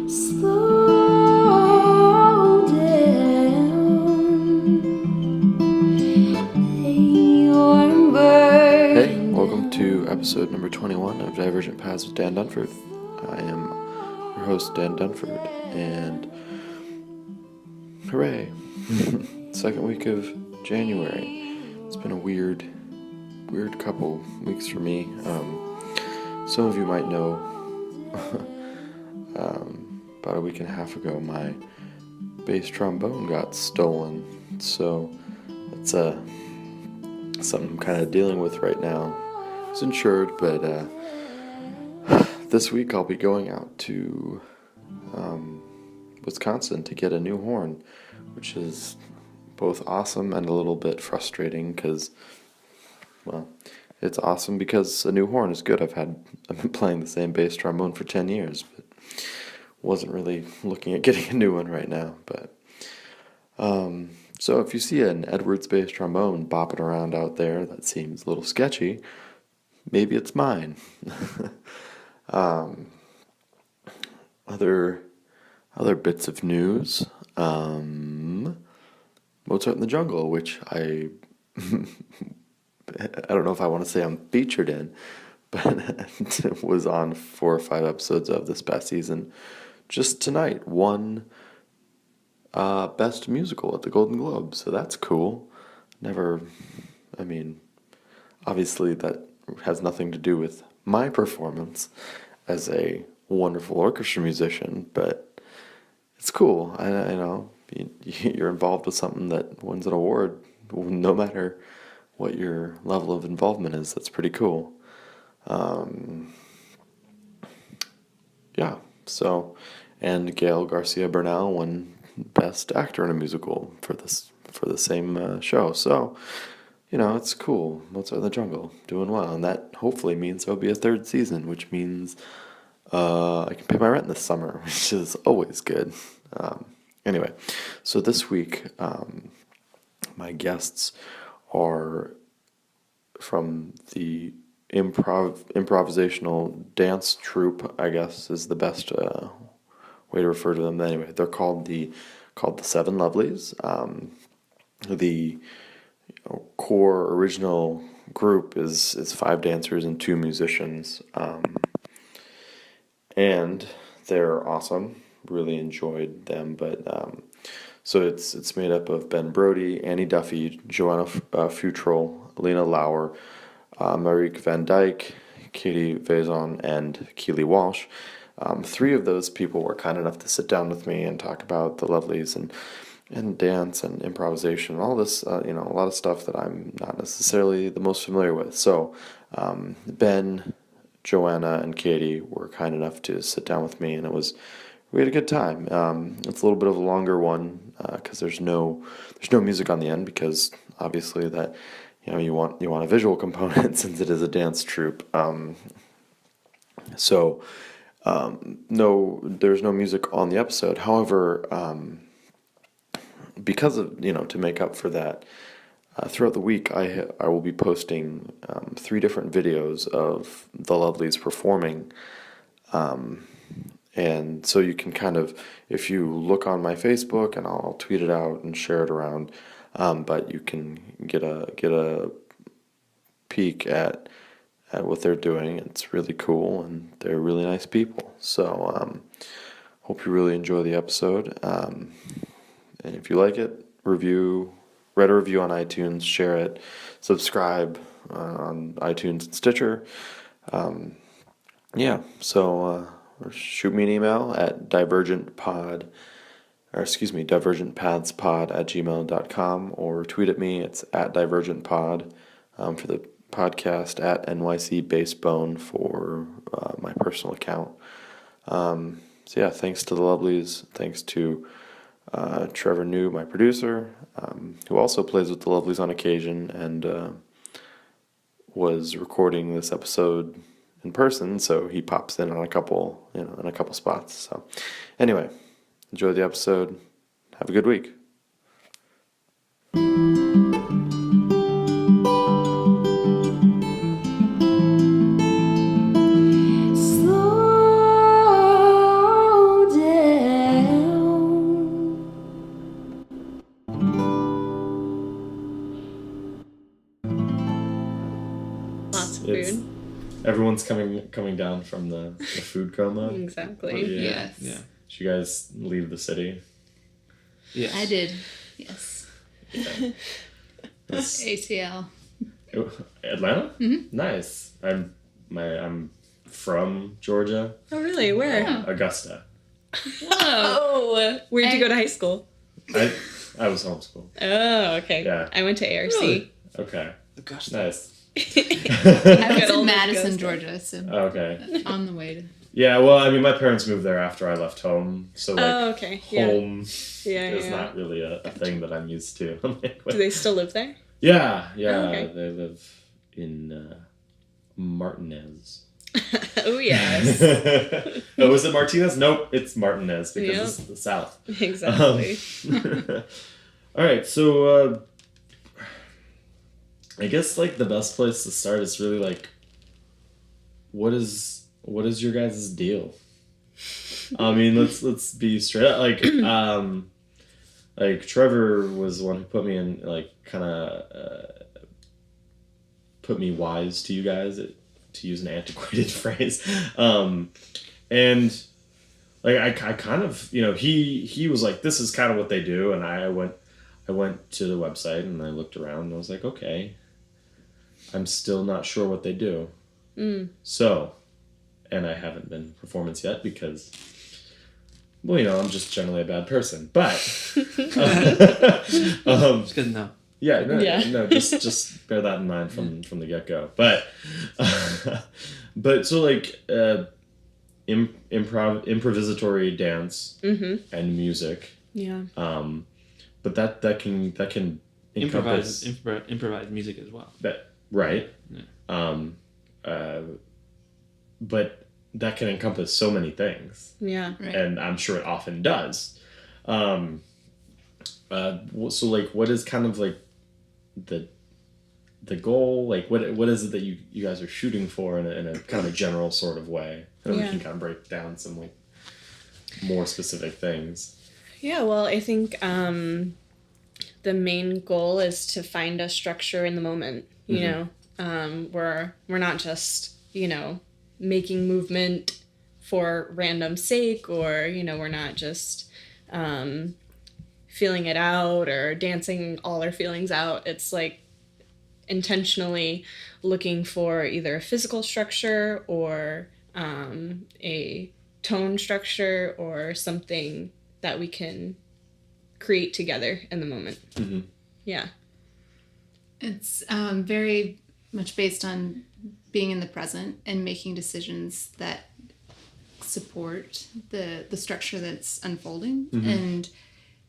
Slow down. Hey, welcome to episode number 21 of Divergent Paths with Dan Dunford. I am your host, Dan Dunford, and hooray! Second week of January. It's been a weird couple weeks for me. Some of you might know about a week and a half ago my bass trombone got stolen, so it's something I'm kind of dealing with right now. It's insured, but this week I'll be going out to Wisconsin to get a new horn, which is both awesome and a little bit frustrating because, well, it's awesome because a new horn is good. I've been playing the same bass trombone for 10 years, but wasn't really looking at getting a new one right now. But so if you see an Edwards bass trombone bopping around out there that seems a little sketchy, maybe it's mine. Other bits of news. Mozart in the Jungle, which I don't know if I want to say I'm featured in, but was on 4 or 5 episodes of this past season. Just tonight won Best Musical at the Golden Globes, so that's cool. Obviously that has nothing to do with my performance as a wonderful orchestra musician, but it's cool. I know you're involved with something that wins an award, no matter what your level of involvement is. That's pretty cool. And Gael Garcia Bernal won Best Actor in a Musical for the same show. So, it's cool. Mozart in the Jungle, doing well, and that hopefully means there'll be a 3rd season, which means I can pay my rent this summer, which is always good. Anyway, so this week, my guests are from the improvisational dance troupe, I guess is the best way to refer to them. Anyway, they're called the 7 Lovelies. The core original group is 5 dancers and 2 musicians, and they're awesome. Really enjoyed them, but so it's made up of Ben Brody, Duffy, Joanna Futral, Lena, Lauer, Marike Dijk, Katie Vason, and Keeley, Walsh. 3 of those people were kind enough to sit down with me and talk about the Lovelies and dance and improvisation and all this, a lot of stuff that I'm not necessarily the most familiar with. So Ben, Joanna, and Katie were kind enough to sit down with me, and we had a good time. It's a little bit of a longer one because there's no music on the end, because obviously that you want a visual component since it is a dance troupe. No, there's no music on the episode. However, because of to make up for that, throughout the week I will be posting 3 different videos of the Lovelies performing. And so you can kind of, if you look on my Facebook, and I'll tweet it out and share it around, but you can get a peek at what they're doing. It's really cool, and they're really nice people. So hope you really enjoy the episode. And if you like it, write a review on iTunes, share it, subscribe on iTunes and Stitcher. Or shoot me an email at divergentpathspod@gmail.com, or tweet at me. It's at divergentpod for the podcast, at NYC for my personal account. Thanks to the Lovelies. Thanks to Trevor New, my producer, who also plays with the Lovelies on occasion and was recording this episode in person, so he pops in on a couple spots. So anyway, enjoy the episode. Have a good week. Slow down. everyone's coming down from the food coma. Exactly. Yes. Yeah. Did you guys leave the city? Yes. I did. Yes. Yeah. ATL. Atlanta? Mm-hmm. Nice. I'm from Georgia. Oh, really? Where? Yeah. Augusta. Oh, where'd you go to high school? I was homeschooled. Oh, okay. Yeah. I went to ARC. Really? Okay. Augusta. Nice. I was in Madison, Georgia, so okay. on the way to. Yeah, well, I mean, my parents moved there after I left home, so okay. home is not really a thing that I'm used to. Do they still live there? Yeah. Oh, okay. They live in Martinez. Oh, yes. Oh, was it Martinez? Nope, it's Martinez because it's the South. Exactly. All right, so I guess like the best place to start is really like, what is your guys' deal? I mean, let's be straight up. Like Trevor was the one who put me in, like, kind of put me wise to you guys, to use an antiquated phrase. And like I kind of, he was like, this is kind of what they do, and I went to the website and I looked around and I was like, okay, I'm still not sure what they do. So, and I haven't been performance yet because, well, I'm just generally a bad person. But It's good to know. Yeah, no, just bear that in mind from the get-go. But so like improvisatory dance and music. Yeah. But that can encompass improvised music as well. That right. Yeah. But that can encompass so many things. Yeah. Right. And I'm sure it often does. So like, what is kind of like the goal? Like, what is it that you guys are shooting for in a kind of a general sort of way? And we can kind of break down some like more specific things. Yeah. Well, I think the main goal is to find a structure in the moment. You know, we're not just making movement for random sake, or we're not just feeling it out or dancing all our feelings out. It's like intentionally looking for either a physical structure or a tone structure or something that we can create together in the moment. Yeah. It's very much based on being in the present and making decisions that support the structure that's unfolding. And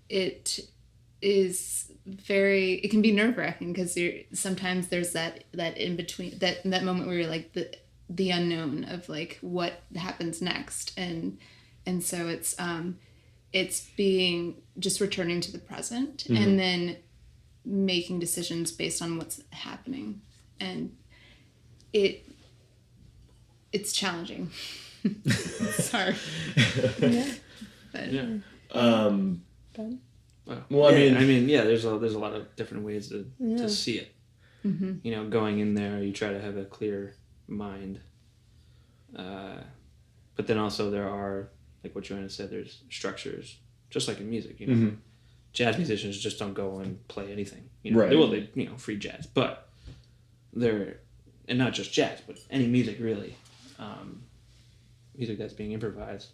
it can be nerve-wracking because sometimes there's that in between, that moment where you're like the unknown of like what happens next, and so it's being just returning to the present and then making decisions based on what's happening, and it's challenging. It's hard. But, well, I mean, yeah, there's a lot of different ways to see it. Going in there, you try to have a clear mind. But then also there are, like what Joanna said, there's structures, just like in music. Jazz musicians just don't go and play anything. Right. They free jazz, but and not just jazz, but any music really. Music that's being improvised.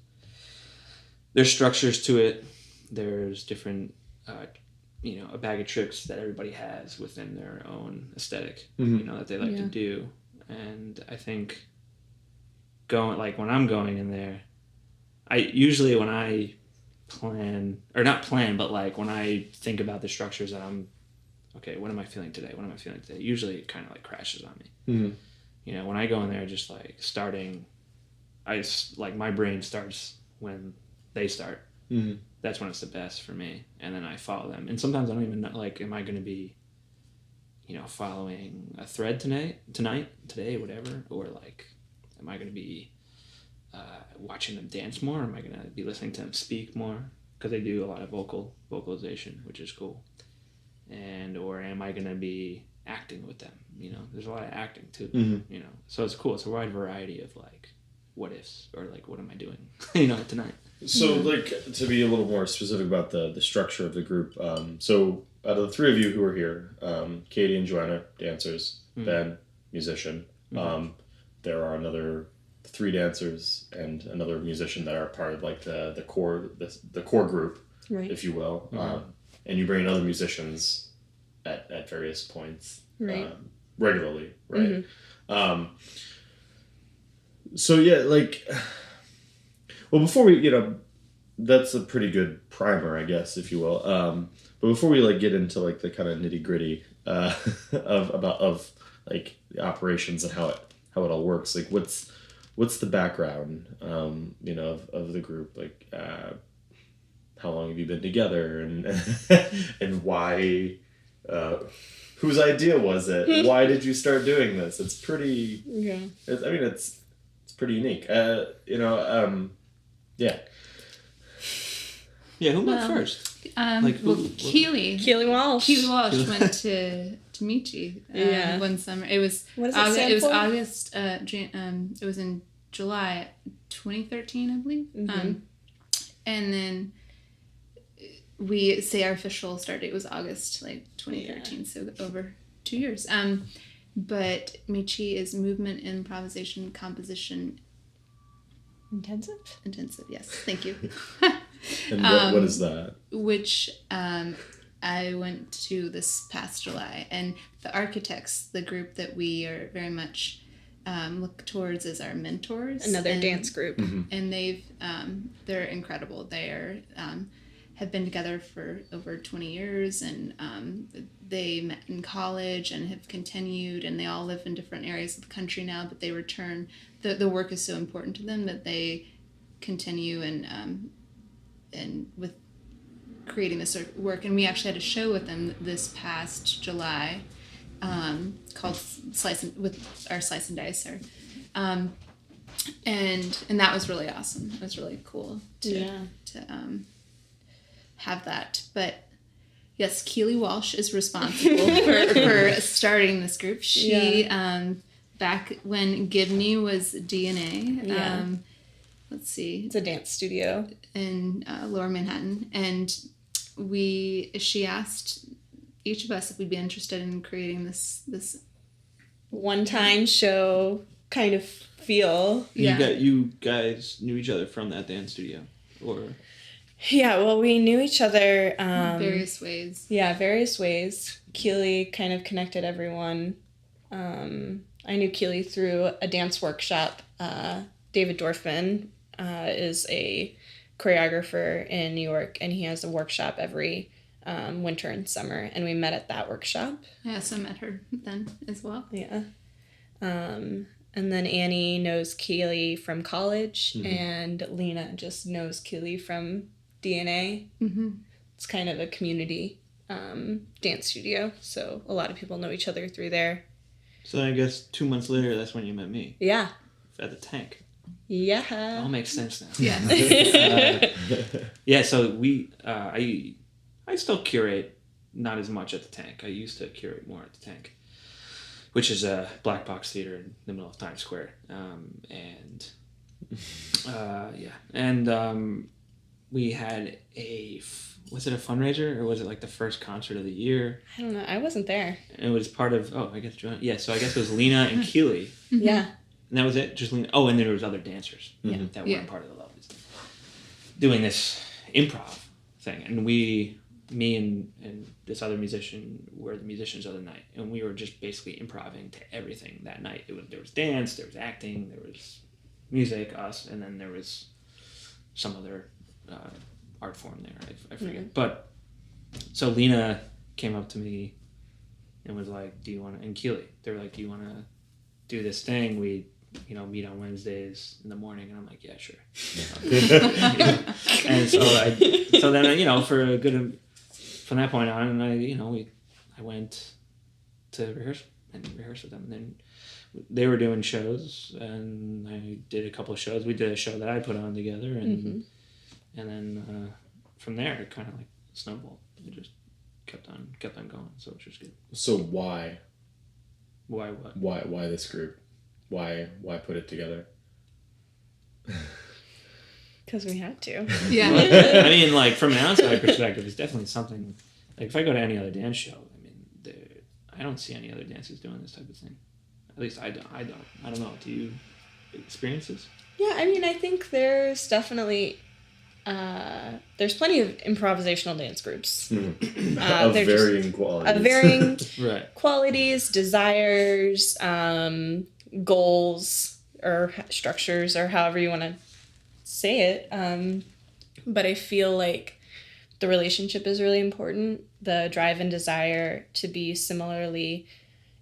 There's structures to it. There's different, a bag of tricks that everybody has within their own aesthetic, that they like to do. And I think when I'm going in there, when I plan, or not plan, but like when I think about the structures that okay, what am I feeling today? Usually it kind of like crashes on me. When I go in there, just like starting, my brain starts when they start. That's when it's the best for me, and then I follow them. And sometimes I don't even know, like, am I going to be, following a thread today, whatever, or like, am I going to be watching them dance more? Or am I going to be listening to them speak more? Because they do a lot of vocalization, which is cool. Or am I going to be acting with them. You know, there's a lot of acting too. Mm-hmm. You know, so it's cool. It's a wide variety of like what ifs or like what am I doing? You know, tonight. So, like, to be a little more specific about the structure of the group, so out of the three of you who are here, Katie and Joanna, dancers, Ben, musician, there are another 3 dancers and another musician that are part of, like, the core group, Right. if you will, and you bring in other musicians at various points, Right. Regularly, right? So, yeah, like... Well, before we, that's a pretty good primer, I guess, if you will. But before we like get into like the kind of nitty gritty of like the operations and how it all works, like what's the background, of the group, like how long have you been together, and and why, whose idea was it? Why did you start doing this? It's pretty. Yeah. It's pretty unique. Yeah. Yeah, who went first? Keeley Walsh. Keeley Walsh went to Michi one summer. It was August. It was in July 2013, I believe. And then we say our official start date was August 2013, so over 2 years. But Michi is movement, improvisation, composition. Intensive, yes. Thank you. And what is that? Which I went to this past July. And the architects, the group that we are very much look towards as our mentors. Another dance group. And they're incredible. They have been together for over 20 years, and they met in college and have continued, and they all live in different areas of the country now, but they return. The work is so important to them that they continue and with creating this work. And we actually had a show with them this past July called Slice and Dice. And that was really awesome. It was really cool to have that. But yes, Keeley Walsh is responsible for starting this group. She back when Give Me was DNA. Let's see. It's a dance studio in Lower Manhattan, and she asked each of us if we'd be interested in creating this one-time show kind of feel. You guys knew each other from that dance studio, or? Yeah, well, we knew each other various ways. Yeah, various ways. Keeley kind of connected everyone. I knew Keeley through a dance workshop. David Dorfman is a choreographer in New York, and he has a workshop every winter and summer, and we met at that workshop. I also met her then as well. Yeah. And then Annie knows Keeley from college, and Lena just knows Keeley from DNA. It's kind of a community dance studio, so a lot of people know each other through there. So I guess 2 months later, that's when you met me. Yeah. At the Tank. Yeah. It all makes sense now. Yeah. Yeah, so I still curate, not as much at the Tank. I used to curate more at the Tank, which is a black box theater in the middle of Times Square. We had was it a fundraiser, or was it like the first concert of the year? I don't know. I wasn't there. And it was part of, I guess Joanna. Yeah, so I guess it was Lena and Keeley. Yeah. And that was it? Just Lena? Oh, and then there was other dancers that weren't part of the Lovelies. Doing this improv thing. And me and this other musician were the musicians of the night. And we were just basically improvising to everything that night. There was dance, there was acting, there was music, us, and then there was some other art form there. I forget. But so Lena came up to me and was like, "Do you want to?" And Keeley, they were like, "Do you want to do this thing? We, meet on Wednesdays in the morning." And I'm like, "Yeah, sure." And so then for a good from that point on, and I went to rehearse with them. And then they were doing shows, and I did a couple of shows. We did a show that I put on together, and then from there it kind of like snowballed. It just kept on going, so which was good. So why Why what? Why this group? Why put it together? Because we had to. Yeah. I mean, like, from an outside perspective, it's definitely something. Like, if I go to any other dance show, I mean, I don't see any other dancers doing this type of thing. At least I don't. I don't know. Do you experience this? Yeah, I mean, I think there's definitely there's plenty of improvisational dance groups. Of varying qualities. Of varying Right. qualities, desires, goals, or structures, or however you want to say it. But I feel like the relationship is really important. The drive and desire to be similarly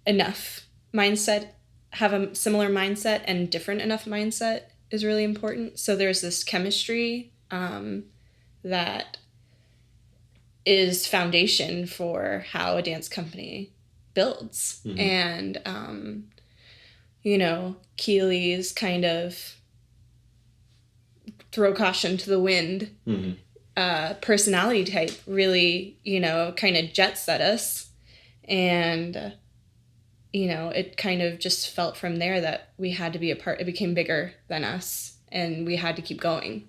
enough mindset, have a similar mindset and different enough mindset is really important. So there's this chemistry that is foundation for how a dance company builds. Mm-hmm. And, you know, Keeley's kind of throw caution to the wind personality type really, you know, kind of jet set us. And, you know, it kind of just felt from there that we had to be a part. It became bigger than us and we had to keep going.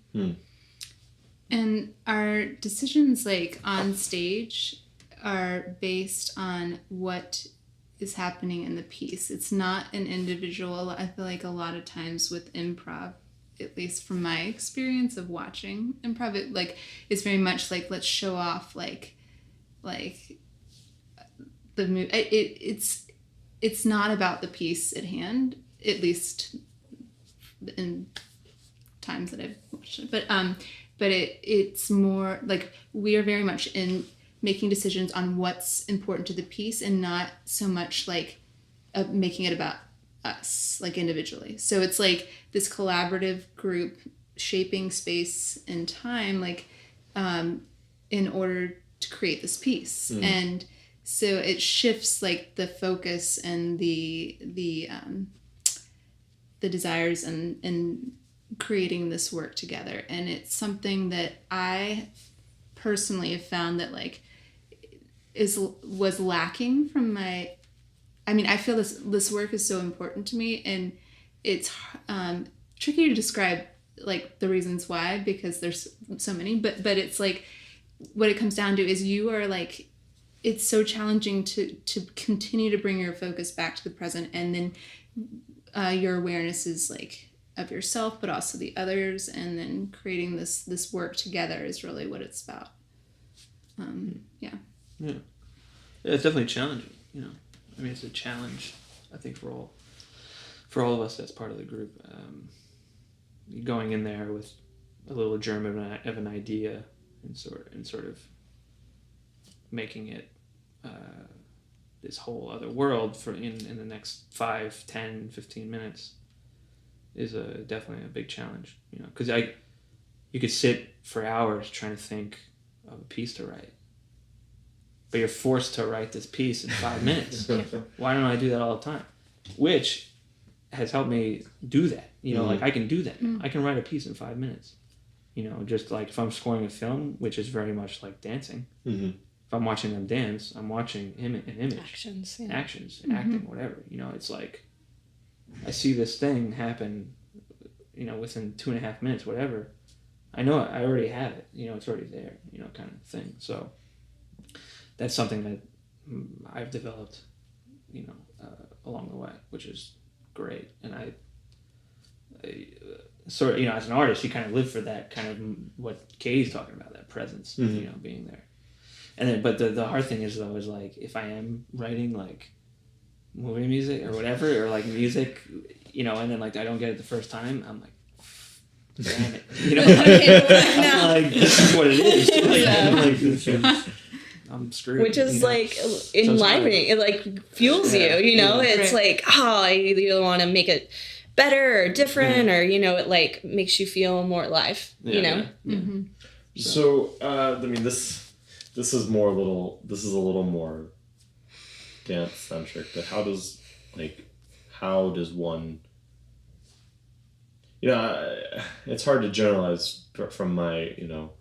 And our decisions, like, on stage are based on what is happening in the piece. It's not an individual. I feel like a lot of times with improv, at least from my experience of watching improv, it, like, it's very much like, let's show off, like the move. It's not about the piece at hand, at least in times that I've watched it. But it's more like we are very much in making decisions on what's important to the piece and not so much like making it about us, like, individually. So it's like this collaborative group shaping space and time, like, in order to create this piece. And so it shifts, like, the focus and the desires and creating this work together. And it's something that I personally have found that, like, was lacking from my, I mean, I feel this work is so important to me, and it's tricky to describe, like, the reasons why, because there's so many, but it's like what it comes down to is you are, like, it's so challenging to continue to bring your focus back to the present, and then your awareness is, like, of yourself, but also the others, and then creating this work together is really what it's about. Yeah, it's definitely challenging. You know, I mean, it's a challenge, I think, for all of us that's part of the group. Going in there with a little germ of an idea and sort of making it this whole other world for in the next 5, 10, 15 minutes is definitely a big challenge. You know, because you could sit for hours trying to think of a piece to write, but you're forced to write this piece in 5 minutes. Why don't I do that all the time? Which has helped me do that. You know, like, I can do that now. I can write a piece in 5 minutes. You know, just like if I'm scoring a film, which is very much like dancing. If I'm watching them dance, I'm watching an image. Actions, acting, whatever. You know, it's like, I see this thing happen, you know, within 2.5 minutes, whatever. I know it. I already have it. You know, it's already there, you know, kind of thing. So that's something that I've developed, you know, along the way, which is great. And I sort of, you know, as an artist, you kind of live for that kind of what Katie's talking about, that presence, you know, being there. And then, but the hard thing is, though, is like, if I am writing, like, movie music or whatever, or like music, you know, and then, like, I don't get it the first time, I'm like, damn it, you know, I'm like, this is what it is. Like, I'm screwed. Which is, you know? like, enlivening. It, like, fuels you, you know? It's like, I either want to make it better or different, or, you know, it, like, makes you feel more alive, you know? So, I mean, this is a little more dance centric, but how does one, you know, it's hard to generalize from my, you know,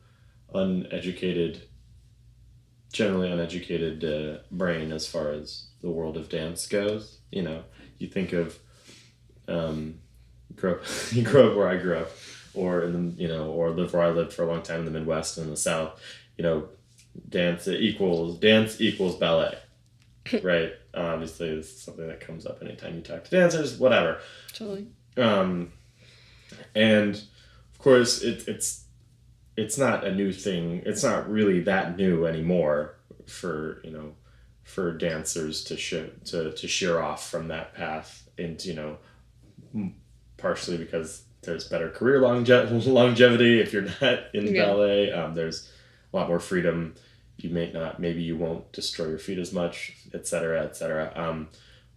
uneducated generally uneducated brain as far as the world of dance goes. You think of you grow up where I grew up, or or live where I lived for a long time in the Midwest and in the South. Dance equals ballet, right? Obviously, this is something that comes up anytime you talk to dancers, whatever. Totally. And of course, it's not a new thing. It's not really that new anymore for dancers to sheer off from that path, and partially because there's better career longevity if you're not in ballet. There's a lot more freedom. Maybe you won't destroy your feet as much, et cetera, et cetera.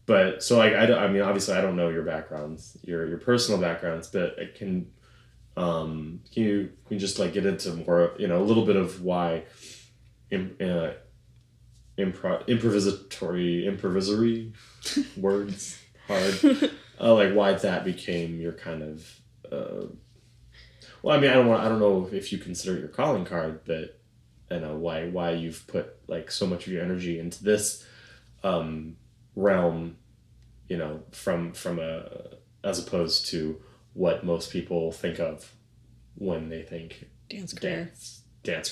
But so obviously I don't know your backgrounds, your personal backgrounds, but it can you just like get into more, a little bit of why improvisory words hard, like why that became your kind of I don't know if you consider it your calling card, but why you've put like so much of your energy into this realm, from as opposed to what most people think of when they think dance career, dance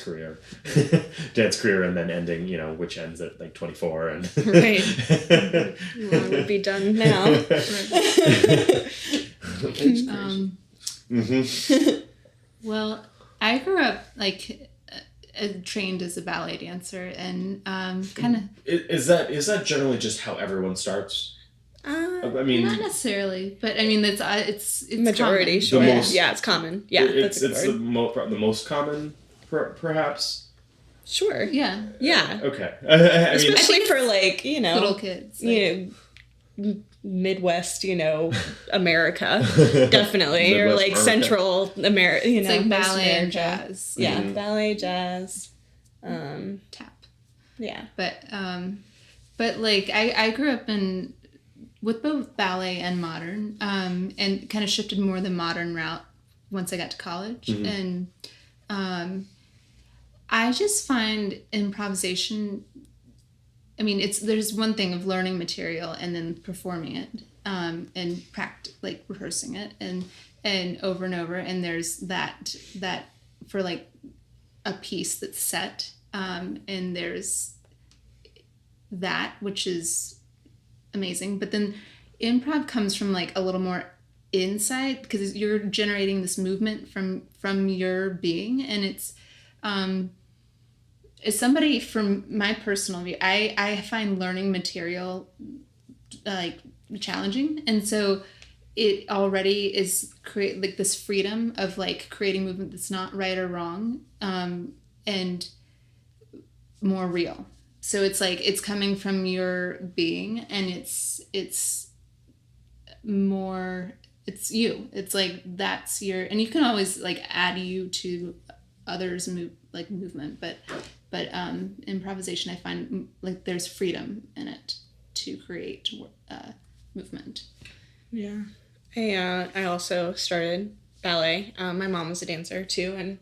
career, and then ending, which ends at like 24 and right. Long would be done now. Well, I grew up like trained as a ballet dancer, and kind of. Is that generally just how everyone starts? Not necessarily, but it's majority. Common. Sure, it's common. Yeah, it's the most common, perhaps. Sure. Yeah. Okay. Especially for like little kids. Midwest, America, definitely, or like America. Central America, It's like ballet and jazz. Yeah, ballet, jazz, tap. Yeah, but like I grew up with both ballet and modern, and kind of shifted more the modern route once I got to college, and I just find improvisation. There's one thing of learning material and then performing it, and like rehearsing it and over and over. And there's that for like a piece that's set, and there's that, which is amazing. But then improv comes from like a little more inside, because you're generating this movement from your being, and it's as somebody, from my personal view, I find learning material like challenging, and so it already is create like this freedom of like creating movement that's not right or wrong, and more real. So it's like it's coming from your being, and it's more, it's you. It's like that's your, and you can always like add you to others' movement, but improvisation, I find like there's freedom in it to create movement. Yeah. I also started ballet. My mom was a dancer too, and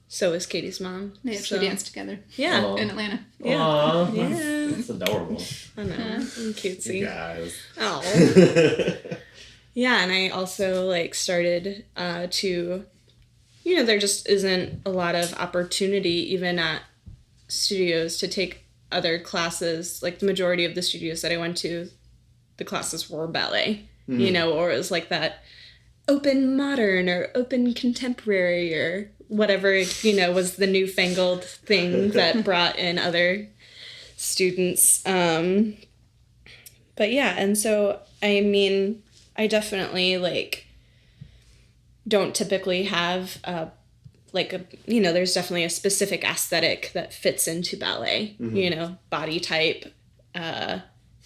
so is Katie's mom. They actually danced together. Yeah. Aww. In Atlanta. Yeah. Aww, Yeah. that's adorable. I know. I'm cutesy. You guys. Oh. Yeah, and I also like started to, there just isn't a lot of opportunity even at studios to take other classes. Like the majority of the studios that I went to, the classes were ballet, or it was like that open modern or open contemporary or whatever, was the newfangled thing that brought in other students. But yeah, and so, I definitely like don't typically have there's definitely a specific aesthetic that fits into ballet, body type,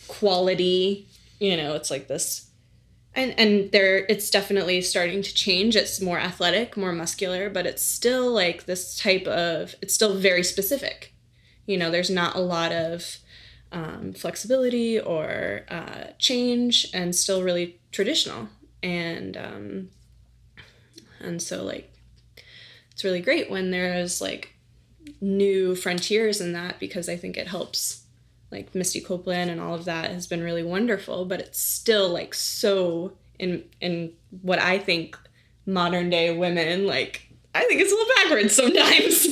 quality, it's like this, and it's definitely starting to change. It's more athletic, more muscular, but it's still like this type of, it's still very specific. There's not a lot of flexibility or change, and still really traditional. And so like, it's really great when there's like new frontiers in that, because I think it helps, like Misty Copeland and all of that has been really wonderful, but it's still like so in what I think modern day women, like I think it's a little backwards sometimes.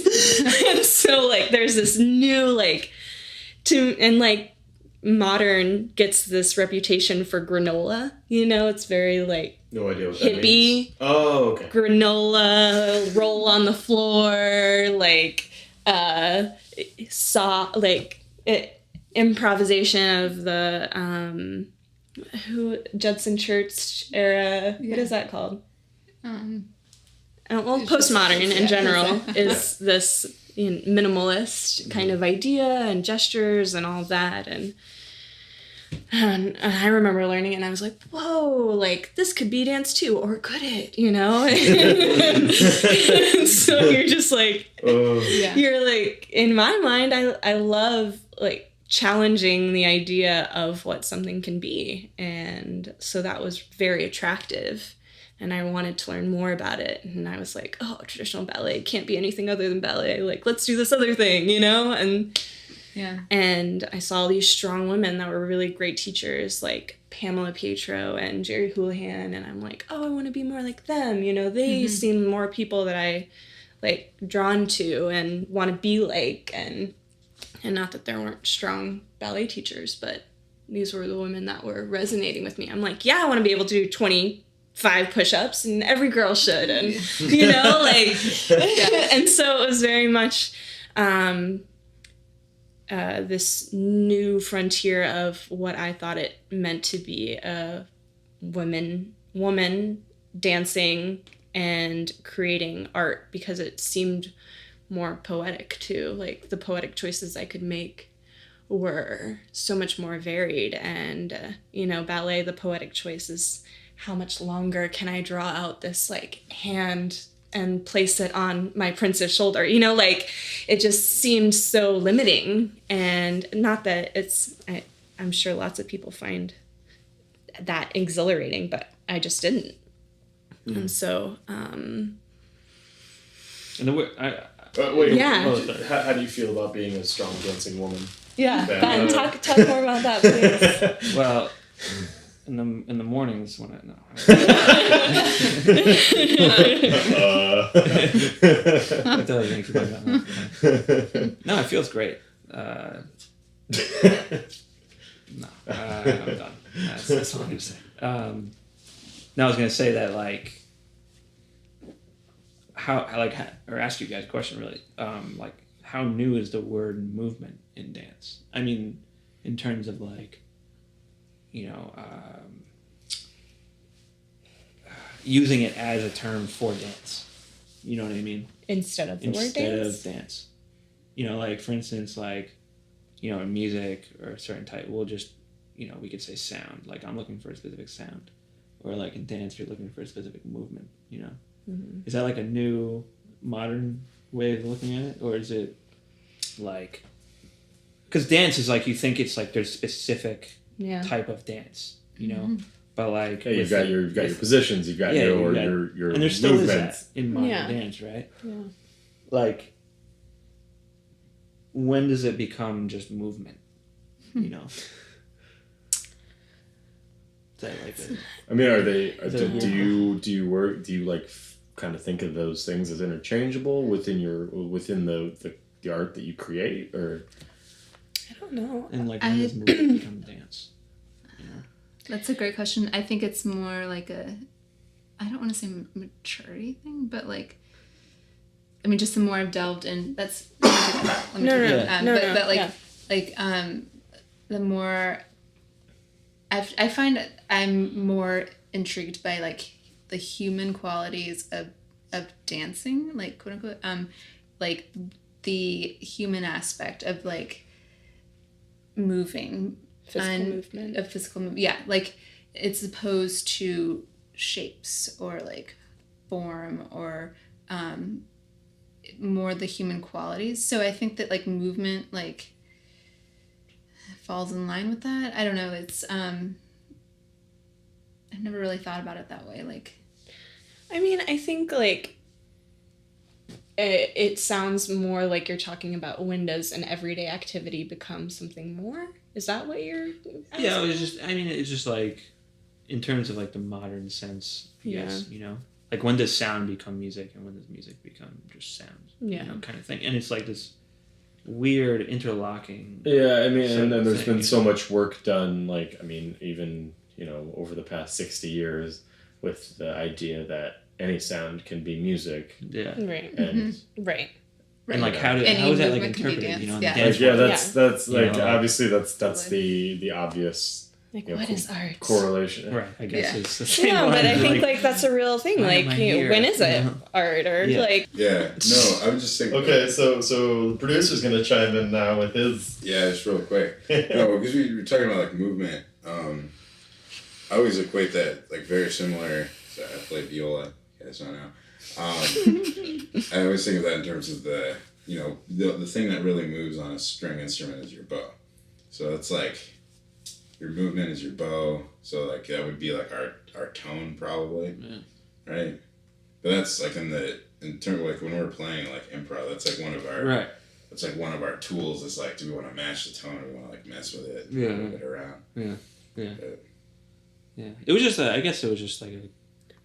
And so like there's this new like and like modern gets this reputation for granola, you know, it's very like No idea what that hippie means. Oh, okay. granola, roll on the floor, like improvisation of the Judson Church era. Yeah. What is that called? Well, It's postmodern just- in yeah, general it's is this minimalist kind of idea and gestures and all that, and I remember learning it and I was like, whoa, like this could be dance too, or could it, you know? And so you're just like, Yeah. you're like, in my mind, I love like challenging the idea of what something can be. And so that was very attractive. And I wanted to learn more about it. And I was like, oh, traditional ballet can't be anything other than ballet. Like, let's do this other thing, you know? And I saw these strong women that were really great teachers, like Pamela Pietro and Jerry Houlihan. And I'm like, oh, I want to be more like them. You know, they seem more people that I like drawn to and want to be like. And not that there weren't strong ballet teachers, but these were the women that were resonating with me. I'm like, yeah, I want to be able to do 25 push-ups, and every girl should. And, you know, like, and so it was very much this new frontier of what I thought it meant to be a woman dancing and creating art, because it seemed more poetic too. Like the poetic choices I could make were so much more varied, and you know, ballet, the poetic choice is how much longer can I draw out this like hand and place it on my prince's shoulder, you know, like it just seemed so limiting. And not that I'm sure lots of people find that exhilarating, but I just didn't. And so And the way Wait, Yeah. How do you feel about being a strong dancing woman? yeah, Ben, Ben, talk more about that, please. well, in the mornings when I I tell you, keep on going. No, it feels great. No, I'm done. That's all I'm gonna say. No, I was gonna say that like or ask you guys a question really. Like, how new is the word movement in dance? I mean, in terms of like, you know, using it as a term for dance. You know what I mean? Instead of the word dance? Instead of dance. You know, like, for instance, like, you know, in music or a certain type, we'll just, you know, we could say sound. Like, I'm looking for a specific sound. Or, like, in dance, you're looking for a specific movement, you know? Mm-hmm. Is that, like, a new, modern way of looking at it? Or is it, like... Because dance is, like, you think it's, like, there's specific type of dance, you know? Mm-hmm. But, like... Yeah, you've got your positions, you've got your and there still movements. Is that in modern dance, right? Yeah. Like... When does it become just movement? You know? Is that like I mean, do you work, do you like kind of think of those things as interchangeable within the art that you create, or? I don't know. And like, when does movement become dance? You know? That's a great question. I think it's more like I don't want to say maturity thing, but like, I mean, just the more I've delved in, that's... But the more... I find I'm more intrigued by, like, the human qualities of dancing, like, quote unquote, like, the human aspect of, like, moving. Physical movement. Of physical movement, yeah. Like, it's opposed to shapes or, like, form or... more the human qualities. So I think that like movement like falls in line with that. I don't know. It's I've never really thought about it that way. Like, I mean, I think like it sounds more like you're talking about when does an everyday activity become something more? Is that what you're asking? Yeah, it's just like, in terms of like the modern sense, I guess, you know? Like, when does sound become music and when does music become just sound? Yeah. You know, kind of thing. And it's like this weird interlocking. Yeah, I mean, and then there's been so much work done, like, I mean, even, you know, over the past 60 years with the idea that any sound can be music. Yeah. Right. And Right. And like, how is that like interpreted? You know, in the Yeah. dance like, world? that's You like, know, obviously that's the obvious, Like, you know, what is art? correlation. Right, I guess Yeah. it's the same. Yeah, but I think like like that's a real thing. why Like, am I you know, here? when is it Yeah. art or Yeah. like? Yeah, no, I was just thinking. Okay, so the producer's gonna chime in now with his. Yeah, just really quick. No, because we were talking about like movement. I always equate that like very similar. So I play viola. You guys don't know. I always think of that in terms of the, you know, the thing that really moves on a string instrument is your bow. So it's like your movement is your bow. So like that would be like our tone probably, right? But that's like in terms of like when we're playing like improv, that's like one of our Right. That's like one of our tools. Is like, do we want to match the tone or do we want to like mess with it, Yeah. move it around? Yeah. But, Yeah. It was just I guess it was just like a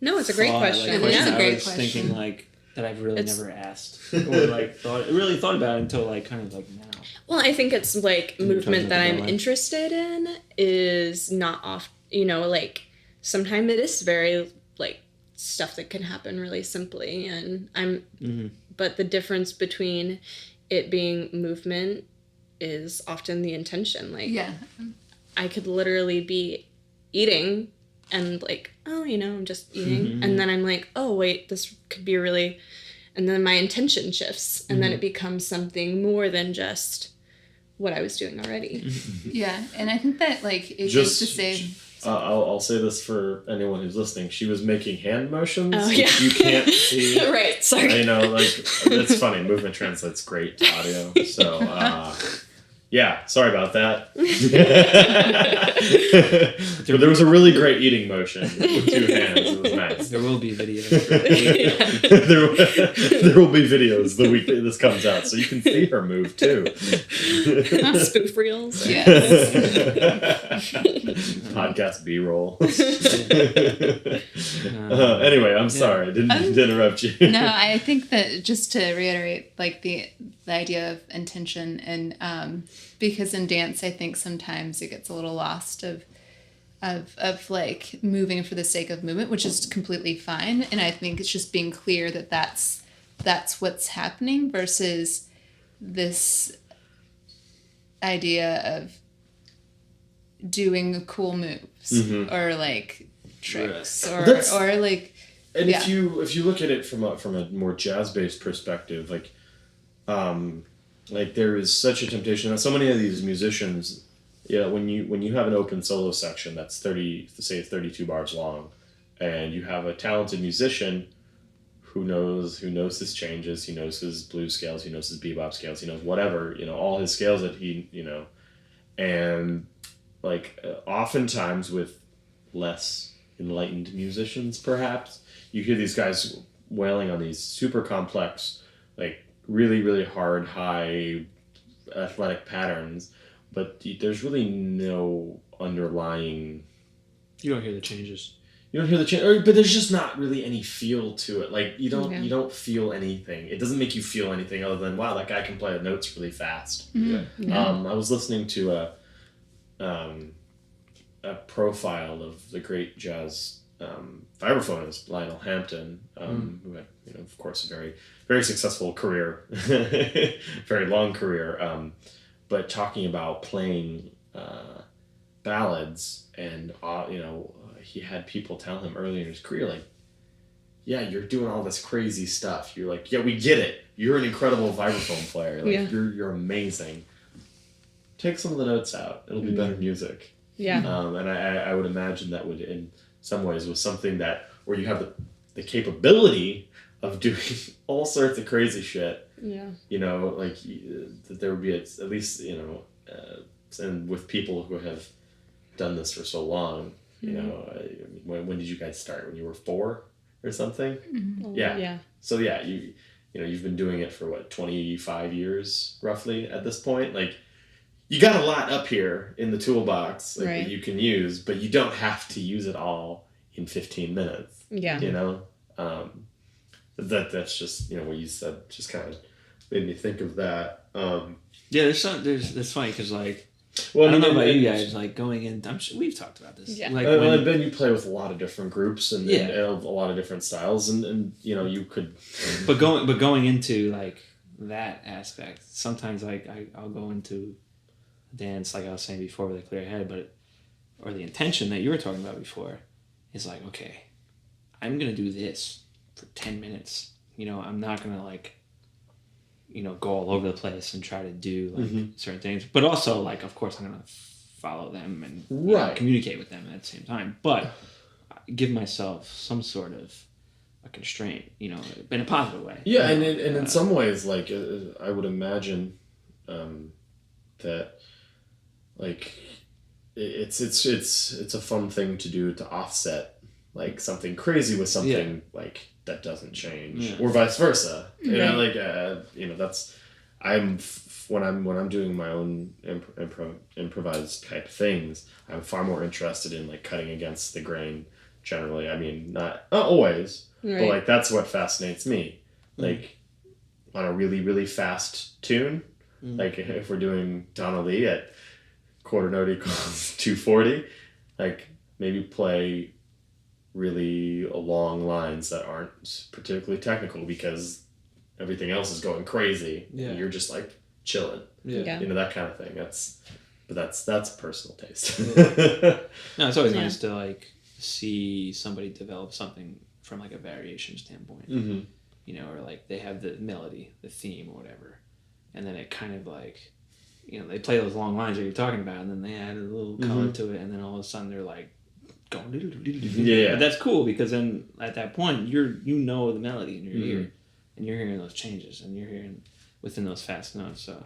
No, it's a great thought, question. It is Yeah. a great I was question. thinking like that I've really It's- never asked or like thought about it until like kind of like now. Well, I think it's like In movement terms of that the I'm ballet. interested in is not off. You know, like sometimes it is very like stuff that can happen really simply, and But the difference between it being movement is often the intention. Like, Yeah. I could literally be eating and like, oh, you know, I'm just eating. And then I'm like, oh, wait, this could be really, and then my intention shifts and then it becomes something more than just what I was doing already. Yeah. And I think that like it Just goes to say I'll say this for anyone who's listening. She was making hand motions, Oh, which yeah. you can't see. Right, sorry. I know, like, it's funny. Movement translates great to audio. So, yeah, sorry about that. But there was a really great eating motion with 2 hands. It was nice. There will be videos. there will be videos the week that this comes out, so you can see her move too. Spoof reels. yes. Podcast B-roll. Anyway, I'm sorry. I didn't interrupt you. No, I think that just to reiterate, like the idea of intention and because in dance, I think sometimes it gets a little lost of like moving for the sake of movement, which is completely fine. And I think it's just being clear that that's what's happening versus this idea of doing cool moves or like tricks That's- or like And yeah. if you look at it from a more jazz-based perspective, like there is such a temptation. So many of these musicians, when you have an open solo section that's 32 bars long, and you have a talented musician who knows his changes, he knows his blues scales, he knows his bebop scales, he knows whatever, all his scales that he, and like oftentimes with less enlightened musicians, perhaps, you hear these guys wailing on these super complex, like really, really hard, high athletic patterns, but there's really no underlying... You don't hear the changes. You don't hear the change, but there's just not really any feel to it. Like you don't feel anything. It doesn't make you feel anything other than, wow, that guy can play the notes really fast. Yeah. I was listening to a profile of the great jazz vibraphonist Lionel Hampton, who had, of course, a very, very successful career, very long career, but talking about playing ballads, and he had people tell him early in his career, like, yeah, you're doing all this crazy stuff. You're like, yeah, we get it. You're an incredible vibraphone player. Like, you're amazing. Take some of the notes out. It'll be better music. Yeah. And I would imagine that would, in some ways, was something that where you have the capability of doing all sorts of crazy shit. Yeah. That there would be at least, and with people who have done this for so long, when did you guys start? When you were 4 or something? Mm-hmm. Yeah. Yeah. So yeah, you've been doing it for 25 years roughly at this point. Like, you got a lot up here in the toolbox that you can use, but you don't have to use it all in 15 minutes. Yeah. That's just, what you said just kind of made me think of that. That's funny because, like, well, I don't know about you guys, like, going in, I'm sure we've talked about this. Yeah. Like, and then you play with a lot of different groups and a lot of different styles, and you could. But going into, like, that aspect, sometimes, like, I'll go into dance, like I was saying before, with a clear head, or the intention that you were talking about before is like, okay, I'm gonna do this for 10 minutes. I'm not gonna, like, go all over the place and try to do, like, certain things, but also, like, of course I'm gonna follow them and communicate with them at the same time, but give myself some sort of a constraint, in a positive way. Yeah, and in some ways, like, I would imagine that, like, it's a fun thing to do to offset, like, something crazy with something like that doesn't change, or vice versa. That's when I'm doing my own improvised type things, I'm far more interested in, like, cutting against the grain generally. I mean, not always, but, like, that's what fascinates me. Like, on a really, really fast tune, like, if we're doing Donna Lee at quarter note equals 240, like, maybe play really long lines that aren't particularly technical because everything else is going crazy. And you're just, like, chilling. That kind of thing. That's a personal taste. No, it's always nice to, like, see somebody develop something from, like, a variation standpoint. Or, like, they have the melody, the theme, or whatever, and then it kind of, like, they play those long lines that you're talking about, and then they add a little color to it, and then all of a sudden they're, like, going but that's cool because then at that point you know the melody in your ear, and you're hearing those changes, and you're hearing within those fast notes. So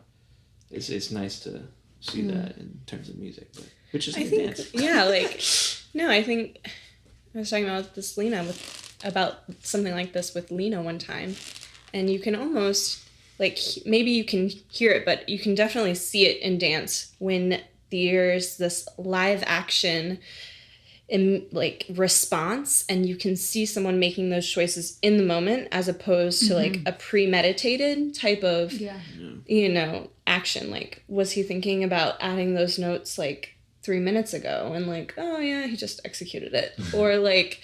it's nice to see that in terms of music, which is dance. Yeah, like, no, I think I was talking about this about something like this with Lena one time, and you can almost, like, maybe you can hear it, but you can definitely see it in dance when there's this live action in, like, response, and you can see someone making those choices in the moment as opposed to like a premeditated type of action. Like, was he thinking about adding those notes, like, 3 minutes ago, and, like, oh yeah, he just executed it, or, like,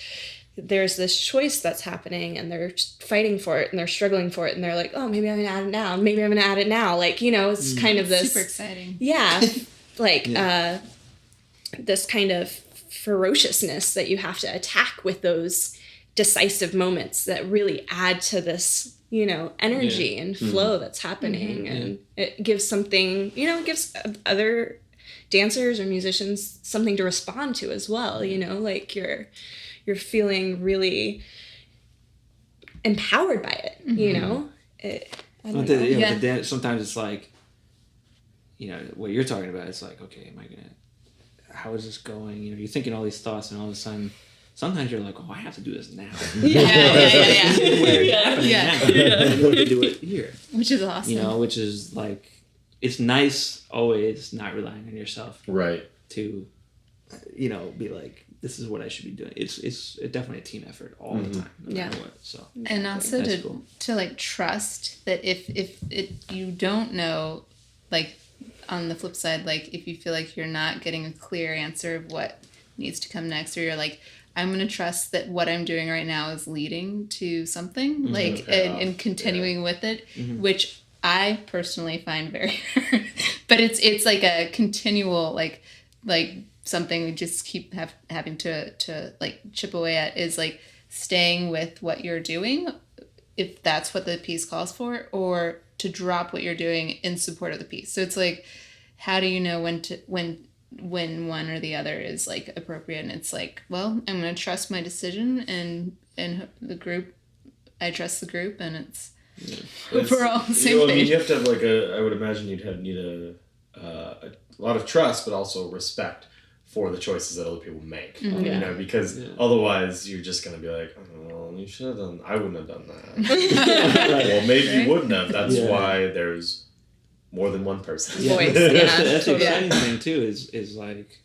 there's this choice that's happening and they're fighting for it and they're struggling for it and they're like, oh, maybe I'm gonna add it now, maybe I'm gonna add it now, like, it's kind of this super exciting, like this kind of ferociousness that you have to attack with those decisive moments that really add to this energy and flow that's happening, and it gives something, gives other dancers or musicians something to respond to as well, like you're feeling really empowered by it, sometimes it's like, what you're talking about, it's like, okay, how is this going? You're thinking all these thoughts, and all of a sudden, sometimes you're like, oh, I have to do this now. This is where it's happening now. You have to do it here. Which is awesome. Which is, like, it's nice always not relying on yourself. Right. To, be like, this is what I should be doing. It's definitely a team effort all the time, no matter what. So, and also to like trust that if you don't know, like, on the flip side, like, if you feel like you're not getting a clear answer of what needs to come next, or you're like, I'm going to trust that what I'm doing right now is leading to something, like, and continuing with it, which I personally find very hard. But it's like a continual, like something we just keep having to like chip away at, is like staying with what you're doing, if that's what the piece calls for, or to drop what you're doing in support of the piece. So it's like, how do you know when one or the other is, like, appropriate? And it's like, well, I'm going to trust my decision, and the group, I trust the group, and it's we're all on the same page. I mean, you have to have, like, I would imagine you'd need a lot of trust, but also respect for the choices that other people make. Because otherwise you're just going to be like, oh, you should have done. I wouldn't have done that. Well, maybe you wouldn't have. That's why there's more than one person. Voice. That's the exciting thing too. Is like